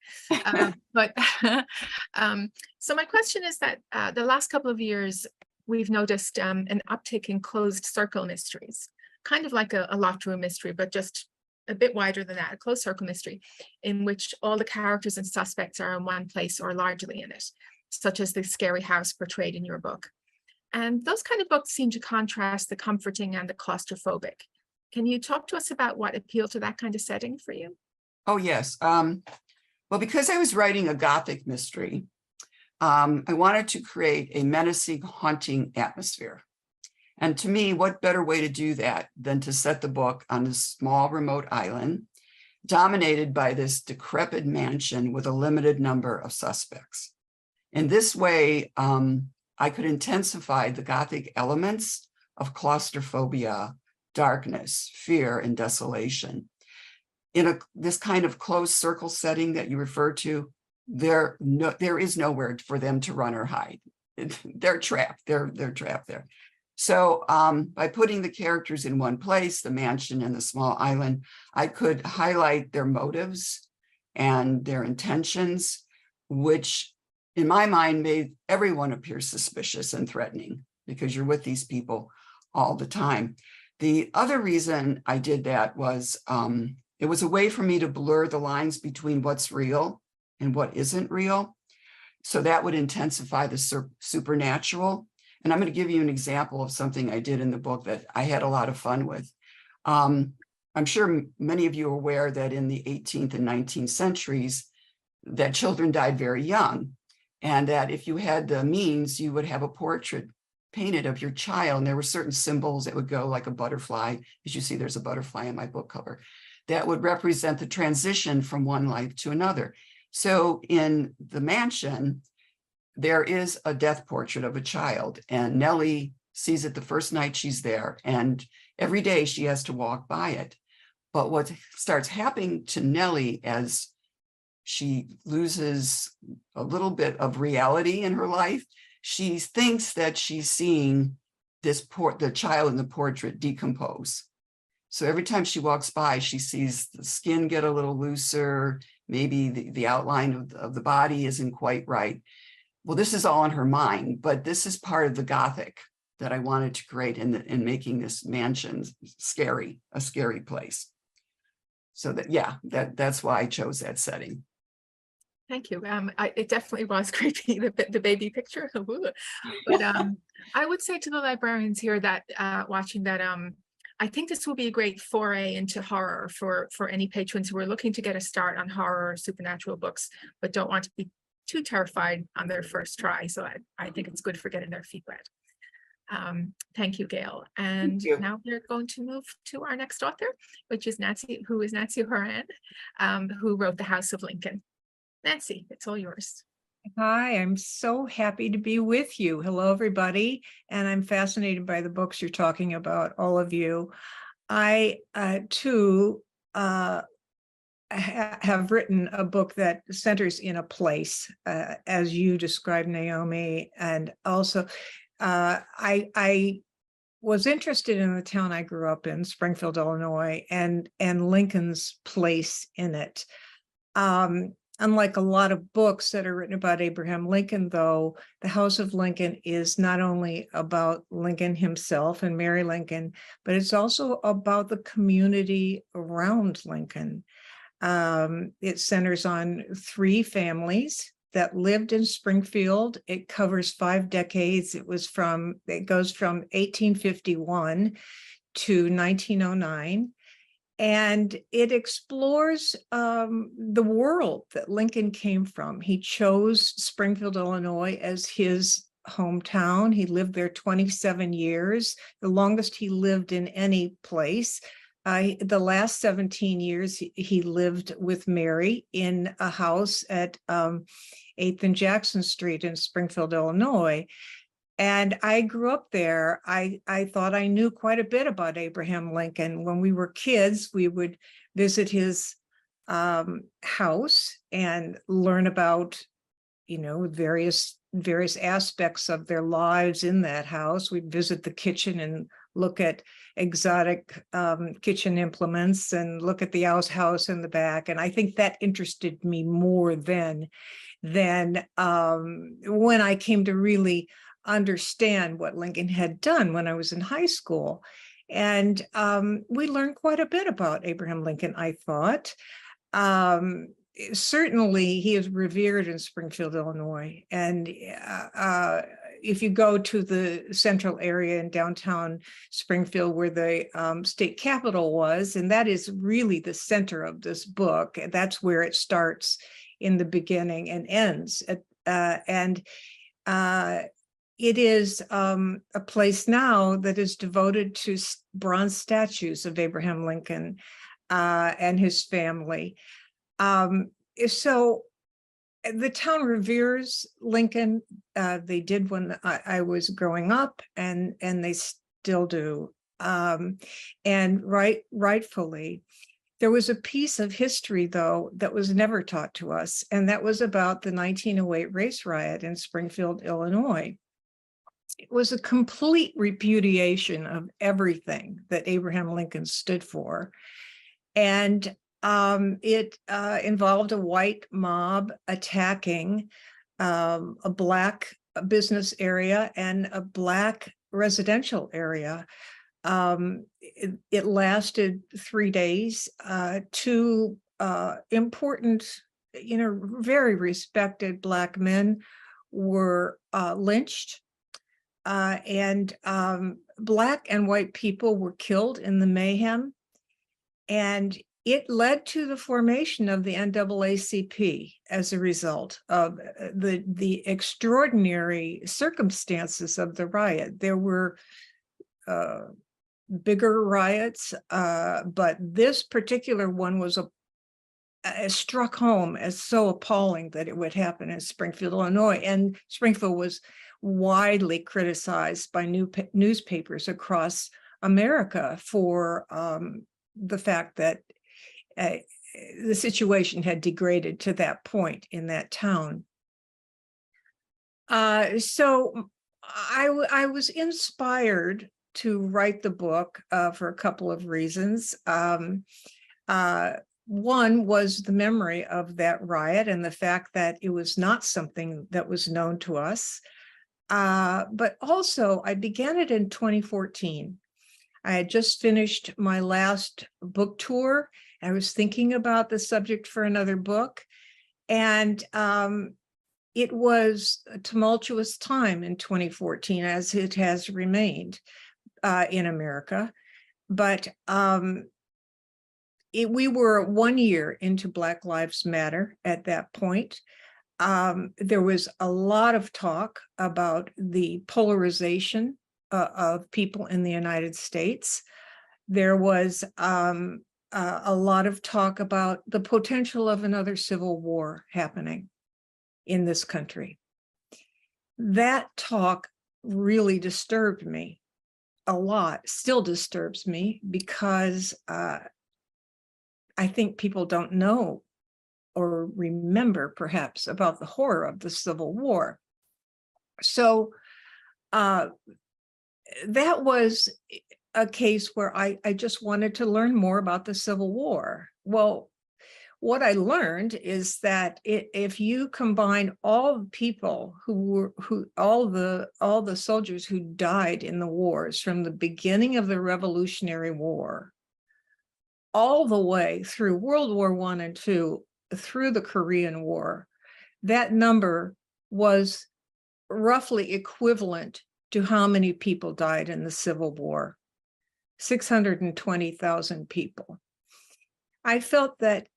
So my question is that the last couple of years, we've noticed an uptick in closed circle mysteries, kind of like a locked room mystery, but just a bit wider than that, a closed circle mystery, in which all the characters and suspects are in one place or largely in it, such as the scary house portrayed in your book. And those kind of books seem to contrast the comforting and the claustrophobic. Can you talk to us about what appealed to that kind of setting for you?
Oh, yes. Well, because I was writing a Gothic mystery, I wanted to create a menacing, haunting atmosphere. And to me, what better way to do that than to set the book on this small remote island dominated by this decrepit mansion with a limited number of suspects. In this way, I could intensify the Gothic elements of claustrophobia, darkness, fear, and desolation. In this kind of closed circle setting that you refer to, there is nowhere for them to run or hide. They're trapped. They're trapped there. So by putting the characters in one place, the mansion and the small island, I could highlight their motives and their intentions, which in my mind made everyone appear suspicious and threatening because you're with these people all the time. The other reason I did that was It was a way for me to blur the lines between what's real and what isn't real. So that would intensify the supernatural. And I'm going to give you an example of something I did in the book that I had a lot of fun with. I'm sure many of you are aware that in the 18th and 19th centuries, that children died very young, and that if you had the means, you would have a portrait painted of your child. And there were certain symbols that would go like a butterfly. As you see, there's a butterfly on my book cover that would represent the transition from one life to another. So in the mansion, there is a death portrait of a child, and Nellie sees it the first night she's there, and every day she has to walk by it. But what starts happening to Nellie as she loses a little bit of reality in her life, she thinks that she's seeing the child in the portrait decompose. So every time she walks by, she sees the skin get a little looser, maybe the outline of the body isn't quite right. Well, this is all in her mind, but this is part of the Gothic that I wanted to create in making this mansion scary, a scary place. So that's why I chose that setting.
Thank you. It definitely was creepy, the baby picture. But I would say to the librarians here that watching that, I think this will be a great foray into horror for any patrons who are looking to get a start on horror or supernatural books, but don't want to be too terrified on their first try. So I think it's good for getting their feet wet. Thank you, Gail. And now we're going to move to our next author, which is Nancy Horan, who wrote The House of Lincoln. Nancy, it's all yours.
Hi, I'm so happy to be with you. Hello, everybody. And I'm fascinated by the books you're talking about, all of you. I, too, have written a book that centers in a place, as you described, Naomi. And also, I was interested in the town I grew up in, Springfield, Illinois, and Lincoln's place in it. Unlike a lot of books that are written about Abraham Lincoln, though, The House of Lincoln is not only about Lincoln himself and Mary Lincoln, but it's also about the community around Lincoln. It centers on 3 families that lived in Springfield. It covers 5 decades. It goes from 1851 to 1909. And it explores the world that Lincoln came from. He chose Springfield, Illinois as his hometown. He lived there 27 years, the longest he lived in any place. The last 17 years, he lived with Mary in a house at 8th and Jackson Street in Springfield, Illinois. And I grew up there. I thought I knew quite a bit about Abraham Lincoln. When we were kids, we would visit his house and learn about, various aspects of their lives in that house. We'd visit the kitchen and look at exotic kitchen implements and look at the outhouse in the back. And I think that interested me more than when I came to really understand what Lincoln had done when I was in high school. And we learned quite a bit about Abraham Lincoln, I thought. Certainly, he is revered in Springfield, Illinois. And if you go to the central area in downtown Springfield where the state capitol was, and that is really the center of this book, and that's where it starts in the beginning and ends. It is a place now that is devoted to bronze statues of Abraham Lincoln and his family. So the town reveres Lincoln. They did when I was growing up, and they still do. And rightfully. There was a piece of history, though, that was never taught to us, and that was about the 1908 race riot in Springfield, Illinois. It was a complete repudiation of everything that Abraham Lincoln stood for. And it involved a white mob attacking a Black business area and a Black residential area. It lasted 3 days. Two important, very respected Black men were lynched, and Black and white people were killed in the mayhem. And it led to the formation of the NAACP as a result of the extraordinary circumstances of the riot. There were bigger riots, but this particular one was struck home as so appalling that it would happen in Springfield, Illinois. And Springfield was widely criticized by newspapers across America for the fact that the situation had degraded to that point in that town. So I was inspired to write the book for a couple of reasons. One was the memory of that riot and the fact that it was not something that was known to us. But also, I began it in 2014. I had just finished my last book tour. I was thinking about the subject for another book. And it was a tumultuous time in 2014, as it has remained in America. But we were 1 year into Black Lives Matter at that point. There was a lot of talk about the polarization of people in the United States. There was a lot of talk about the potential of another civil war happening in this country. That talk really disturbed me a lot, still disturbs me, because I think people don't know or remember perhaps about the horror of the Civil War. So that was a case where I just wanted to learn more about the Civil War. Well, what I learned is that if you combine all the people all the soldiers who died in the wars from the beginning of the Revolutionary War all the way through World War I and II, through the Korean War, that number was roughly equivalent to how many people died in the Civil War, 620,000 people. I felt that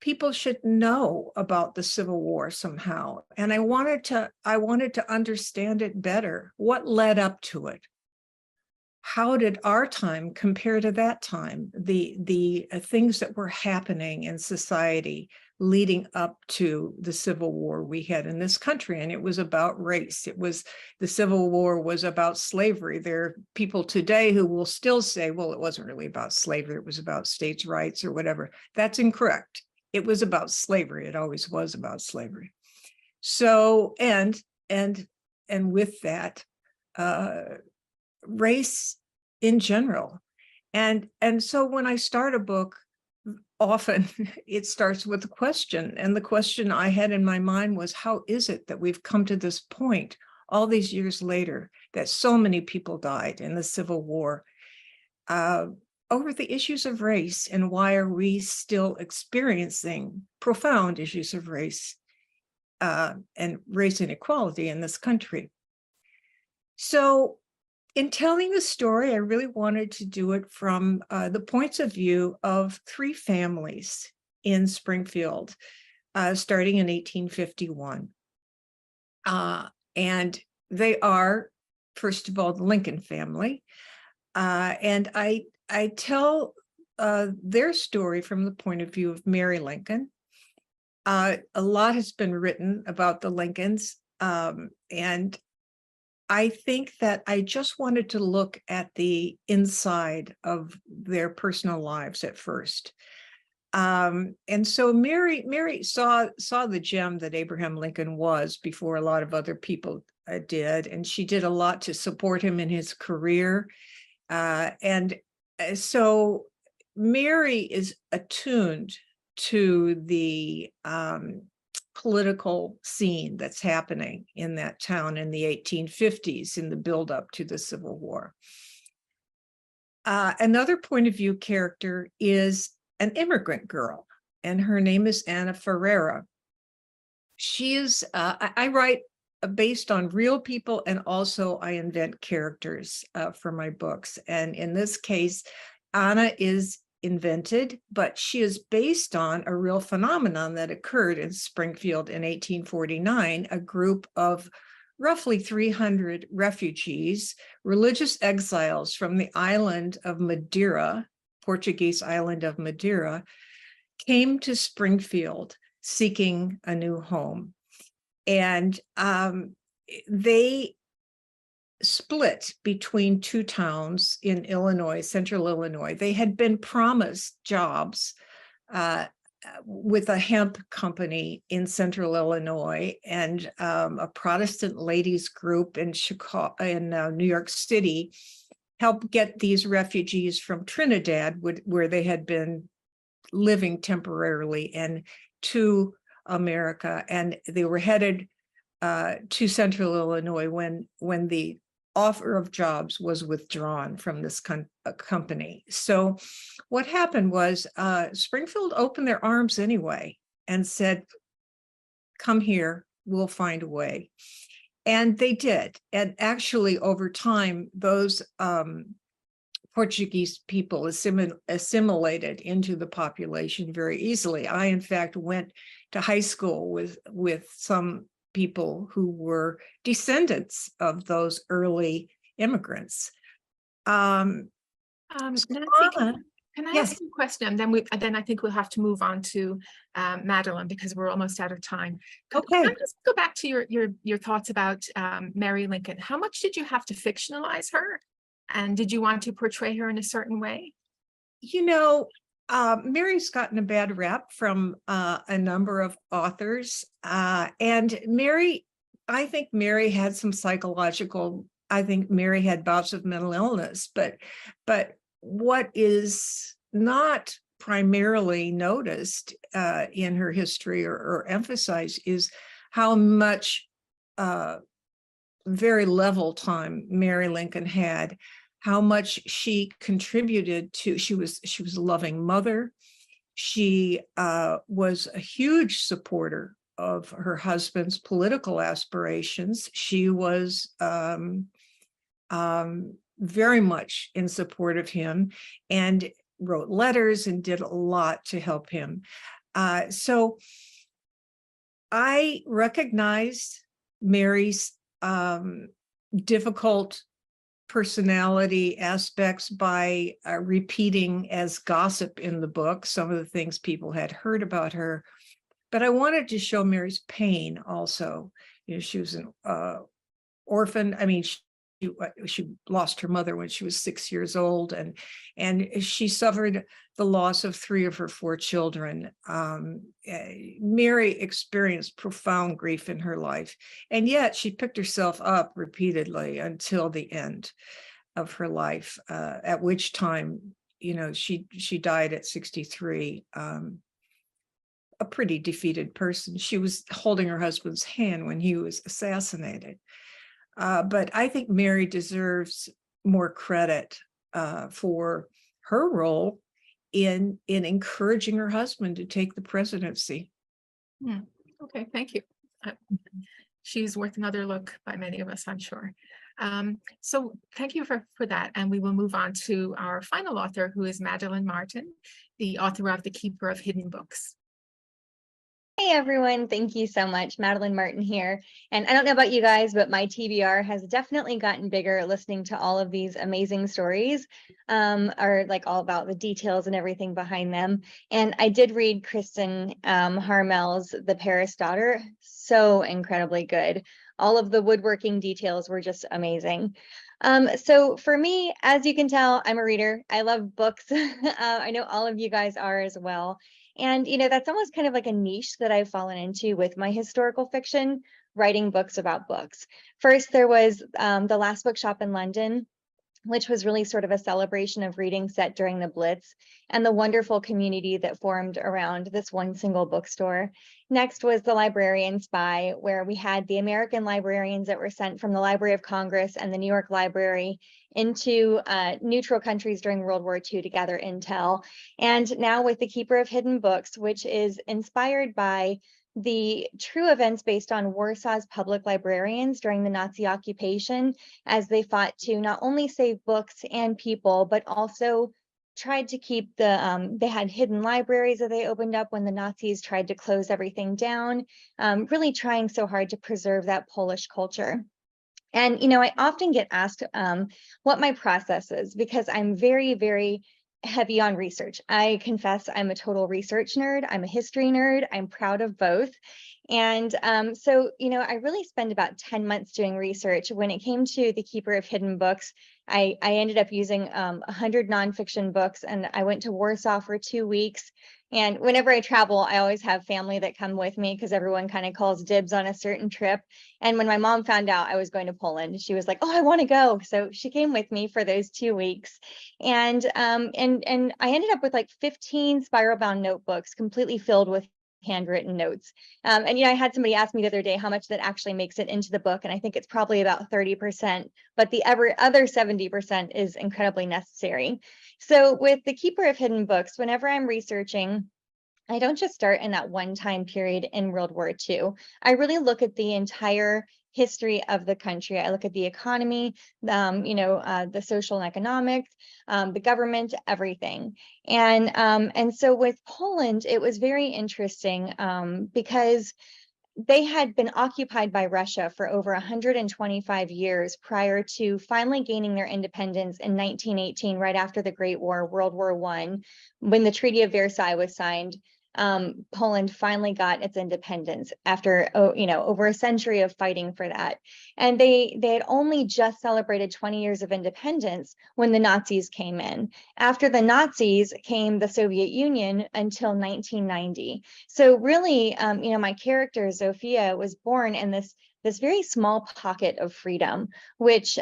people should know about the Civil War somehow, and I wanted to understand it better. What led up to it? How did our time compare to that time? The things that were happening in society leading up to the Civil War we had in this country, and it was about race. The Civil War was about slavery. There are people today who will still say, well, it wasn't really about slavery, it was about states' rights or whatever. That's incorrect. It was about slavery. It always was about slavery. So, and with that, race in general. And so when I start a book, often it starts with a question. And the question I had in my mind was, how is it that we've come to this point all these years later that so many people died in the Civil War over the issues of race? And why are we still experiencing profound issues of race and race inequality in this country? So in telling the story, I really wanted to do it from the points of view of three families in Springfield, starting in 1851. And they are, first of all, the Lincoln family. And I tell their story from the point of view of Mary Lincoln. A lot has been written about the Lincolns, and I think that I just wanted to look at the inside of their personal lives at first. And so Mary saw the gem that Abraham Lincoln was before a lot of other people did, and she did a lot to support him in his career. And so Mary is attuned to the political scene that's happening in that town in the 1850s in the buildup to the Civil War. Another point of view character is an immigrant girl, and her name is Anna Ferreira. She is, I write based on real people, and also I invent characters for my books. And in this case, Anna is invented, but she is based on a real phenomenon that occurred in Springfield in 1849. A group of roughly 300 refugees, religious exiles from the island of Madeira, Portuguese island of Madeira, came to Springfield seeking a new home. And they split between two towns in Illinois, central Illinois. They had been promised jobs with a hemp company in central Illinois, and a Protestant ladies group in Chicago, in New York City, helped get these refugees from Trinidad, where they had been living temporarily, and to America. And they were headed to central Illinois when the offer of jobs was withdrawn from this company. So what happened was Springfield opened their arms anyway and said, come here, we'll find a way. And they did. And actually, over time, those Portuguese people assimilated into the population very easily. I, in fact, went to high school with some people who were descendants of those early immigrants.
Nancy, can I
yes.
ask you a question? And then I think we'll have to move on to Madeline, because we're almost out of time.
Okay.
Can I just go back to your thoughts about Mary Lincoln? How much did you have to fictionalize her? And did you want to portray her in a certain way?
You know, Mary's gotten a bad rap from a number of authors. And Mary, I think Mary had some psychological, I think Mary had bouts of mental illness, but what is not primarily noticed in her history or emphasized is how much very level time Mary Lincoln had, how much she contributed to. She was a loving mother. She was a huge supporter of her husband's political aspirations. She was very much in support of him, and wrote letters and did a lot to help him. So I recognized Mary's difficult personality aspects by repeating as gossip in the book some of the things people had heard about her. But I wanted to show Mary's pain also. You know, she was an orphan. I mean, she lost her mother when she was 6 years old, and she suffered the loss of 3 of her 4 children. Mary experienced profound grief in her life, and yet she picked herself up repeatedly until the end of her life, at which time, you know, she died at 63. A pretty defeated person. She was holding her husband's hand when he was assassinated. But I think Mary deserves more credit for her role in encouraging her husband to take the presidency.
Okay, thank you. She's worth another look by many of us, I'm sure. So thank you for that. And we will move on to our final author, who is Madeline Martin, the author of The Keeper of Hidden Books.
Hey everyone, thank you so much. Madeline Martin here. And I don't know about you guys, but my TBR has definitely gotten bigger listening to all of these amazing stories, or like all about the details and everything behind them. And I did read Kristen Harmel's The Paris Daughter, so incredibly good. All of the woodworking details were just amazing. So for me, as you can tell, I'm a reader. I love books. I know all of you guys are as well. And, you know, that's almost kind of like a niche that I've fallen into with my historical fiction, writing books about books. First, there was The Last Bookshop in London. which was really sort of a celebration of reading set during the Blitz, and the wonderful community that formed around this one single bookstore. Next was the Librarian Spy, where we had the American librarians that were sent from the Library of Congress and the New York Library into neutral countries during World War II to gather intel. And now with the Keeper of Hidden Books, which is inspired by the true events based on Warsaw's public librarians during the Nazi occupation, as they fought to not only save books and people, but also tried to keep they had hidden libraries that they opened up when the Nazis tried to close everything down, really trying so hard to preserve that Polish culture. And, I often get asked what my process is, because I'm very, very heavy on research. I confess I'm a total research nerd. I'm a history nerd. I'm proud of both. And so, I really spend about 10 months doing research. When it came to the Keeper of Hidden Books, I ended up using 100 nonfiction books, and I went to Warsaw for 2 weeks. And whenever I travel, I always have family that come with me because everyone kind of calls dibs on a certain trip. And when my mom found out I was going to Poland, she was like, "Oh, I want to go." So she came with me for those 2 weeks. And I ended up with like 15 spiral bound notebooks completely filled with handwritten notes. And I had somebody ask me the other day how much that actually makes it into the book, and I think it's probably about 30%, but the other 70% is incredibly necessary. So with the Keeper of Hidden Books, whenever I'm researching, I don't just start in that one time period in World War II. I really look at the entire history of the country. I look at the economy, the social and economics, the government, everything. And so with Poland, it was very interesting because they had been occupied by Russia for over 125 years prior to finally gaining their independence in 1918, right after the Great War, World War I, when the Treaty of Versailles was signed. Poland finally got its independence after, over a century of fighting for that. And they had only just celebrated 20 years of independence when the Nazis came in. After the Nazis came the Soviet Union until 1990. So really, my character, Zofia, was born in this very small pocket of freedom, which,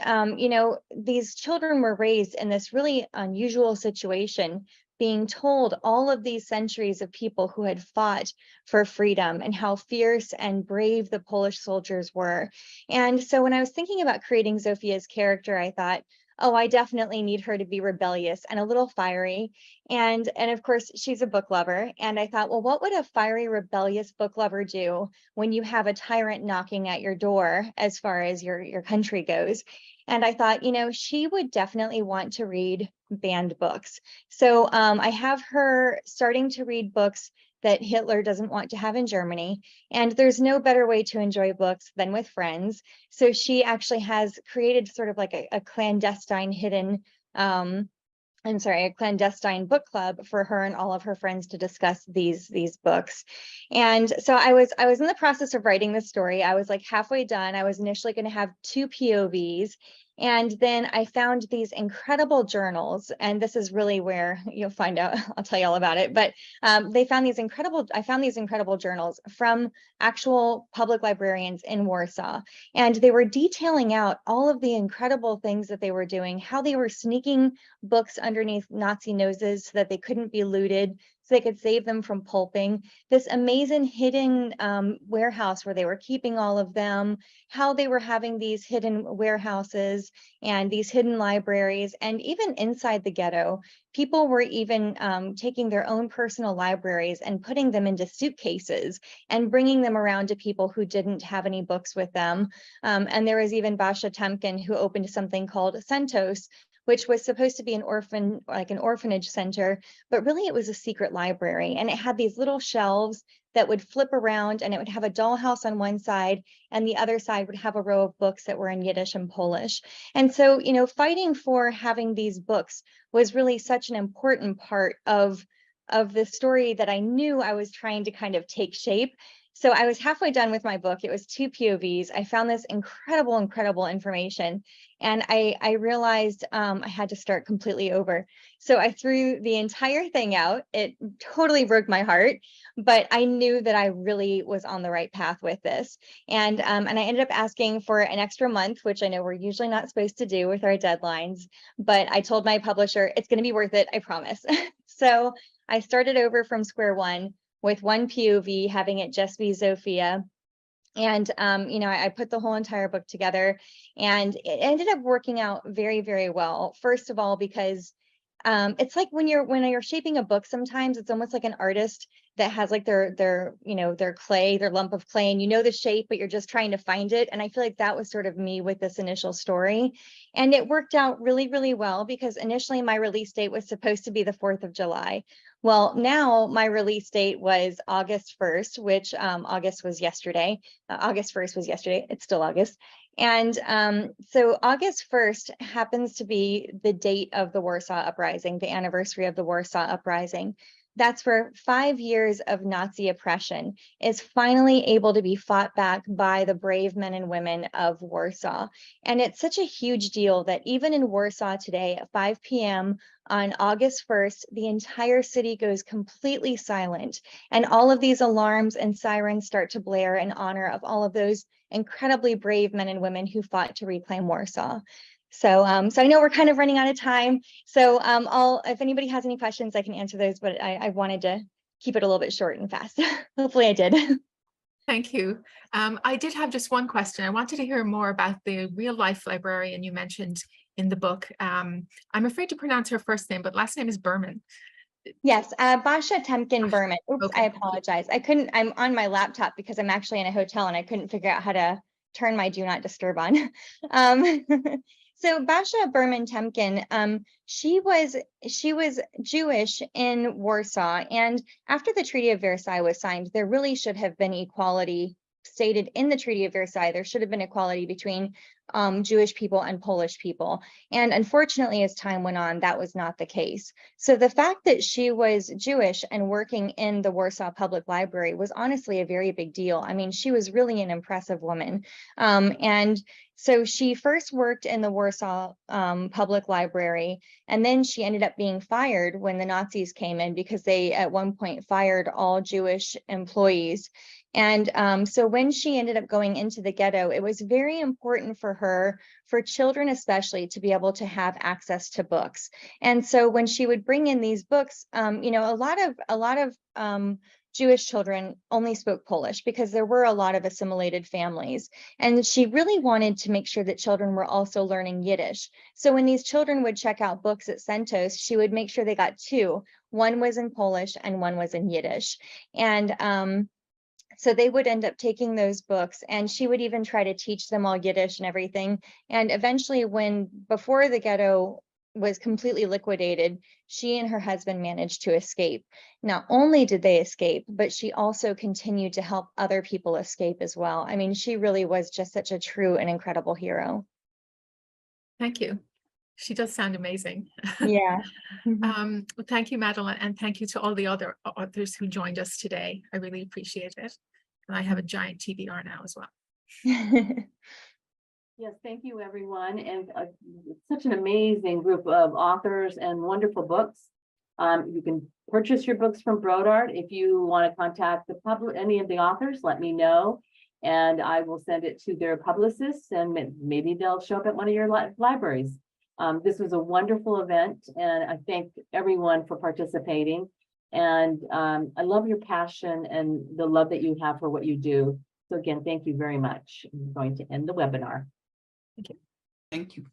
these children were raised in this really unusual situation, being told all of these centuries of people who had fought for freedom and how fierce and brave the Polish soldiers were. And so when I was thinking about creating Zofia's character, I thought, oh, I definitely need her to be rebellious and a little fiery. And of course, she's a book lover. And I thought, well, what would a fiery, rebellious book lover do when you have a tyrant knocking at your door as far as your country goes? And I thought, she would definitely want to read banned books. So I have her starting to read books that Hitler doesn't want to have in Germany. And there's no better way to enjoy books than with friends. So she actually has created sort of like a clandestine a clandestine book club for her and all of her friends to discuss these books. And so I was in the process of writing this story. I was like halfway done. I was initially going to have 2 POVs. And then I found these incredible journals, and this is really where you'll find out, I'll tell you all about it, but I found these incredible journals from actual public librarians in Warsaw. And they were detailing out all of the incredible things that they were doing, how they were sneaking books underneath Nazi noses so that they couldn't be looted, so they could save them from pulping. This amazing hidden warehouse where they were keeping all of them, how they were having these hidden warehouses and these hidden libraries. And even inside the ghetto, people were even taking their own personal libraries and putting them into suitcases and bringing them around to people who didn't have any books with them. And there was even Basha Temkin, who opened something called Centos, which was supposed to be an orphanage center, but really it was a secret library. And it had these little shelves that would flip around, and it would have a dollhouse on one side, and the other side would have a row of books that were in Yiddish and Polish. And so, fighting for having these books was really such an important part of the story that I knew I was trying to kind of take shape. So I was halfway done with my book. It was 2 POVs. I found this incredible information. And I realized I had to start completely over. So I threw the entire thing out. It totally broke my heart, but I knew that I really was on the right path with this. And I ended up asking for an extra month, which I know we're usually not supposed to do with our deadlines, but I told my publisher, it's going to be worth it, I promise. So I started over from square one with 1 POV, having it just be Zofia. And, you know, I put the whole entire book together, and it ended up working out very well. First of all, because it's like when you're shaping a book, sometimes it's almost like an artist that has like their you know, their clay, their lump of clay, and you know the shape, but you're just trying to find it. And I feel like that was sort of me with this initial story. And it worked out really well, because initially my release date was supposed to be the 4th of July. Well, now my release date was August 1st, which August was yesterday. August 1st was yesterday. It's still August. And so August 1st happens to be the date of the Warsaw Uprising, the anniversary of the Warsaw Uprising. That's where 5 years of Nazi oppression is finally able to be fought back by the brave men and women of Warsaw. And it's such a huge deal that even in Warsaw today at 5 p.m. on August 1st, the entire city goes completely silent. And all of these alarms and sirens start to blare in honor of all of those incredibly brave men and women who fought to reclaim Warsaw. So, so I know we're kind of running out of time. So if anybody has any questions, I can answer those, but I wanted to keep it a little bit short and fast. Hopefully I did.
Thank you. I did have just one question. I wanted to hear more about the real life librarian you mentioned in the book. I'm afraid to pronounce her first name, but last name is Berman.
Yes, Basha Temkin Berman. Oops,
Okay.
I apologize. I'm on my laptop because I'm actually in a hotel and I couldn't figure out how to turn my do not disturb on. So Basha Berman Temkin, she was Jewish in Warsaw, and after the Treaty of Versailles was signed, there really should have been equality stated in the Treaty of Versailles. There should have been equality between Jewish people and Polish people. And unfortunately, as time went on, that was not the case. So the fact that she was Jewish and working in the Warsaw Public Library was honestly a very big deal. I mean, she was really an impressive woman. And so she first worked in the Warsaw Public Library, and then she ended up being fired when the Nazis came in, because they at one point fired all Jewish employees. And so when she ended up going into the ghetto, it was very important for her, for children especially, to be able to have access to books. And so when she would bring in these books, you know, a lot of Jewish children only spoke Polish because there were a lot of assimilated families. And she really wanted to make sure that children were also learning Yiddish. So when these children would check out books at Centos, she would make sure they got 2. One was in Polish and one was in Yiddish. And so they would end up taking those books, and she would even try to teach them all Yiddish and everything. And eventually, before the ghetto was completely liquidated, she and her husband managed to escape. Not only did they escape, but she also continued to help other people escape as well. I mean, she really was just such a true and incredible hero.
Thank you. She does sound amazing.
Yeah.
Well, thank you, Madeline, and thank you to all the other authors who joined us today. I really appreciate it. And I have a giant TBR now as well.
Yes, thank you, everyone. And such an amazing group of authors and wonderful books. You can purchase your books from Brodart. If you want to contact any of the authors, let me know, and I will send it to their publicists, and maybe they'll show up at one of your libraries. This was a wonderful event, and I thank everyone for participating. And I love your passion and the love that you have for what you do. So again, thank you very much. I'm going to end the webinar.
Thank you.
Thank you.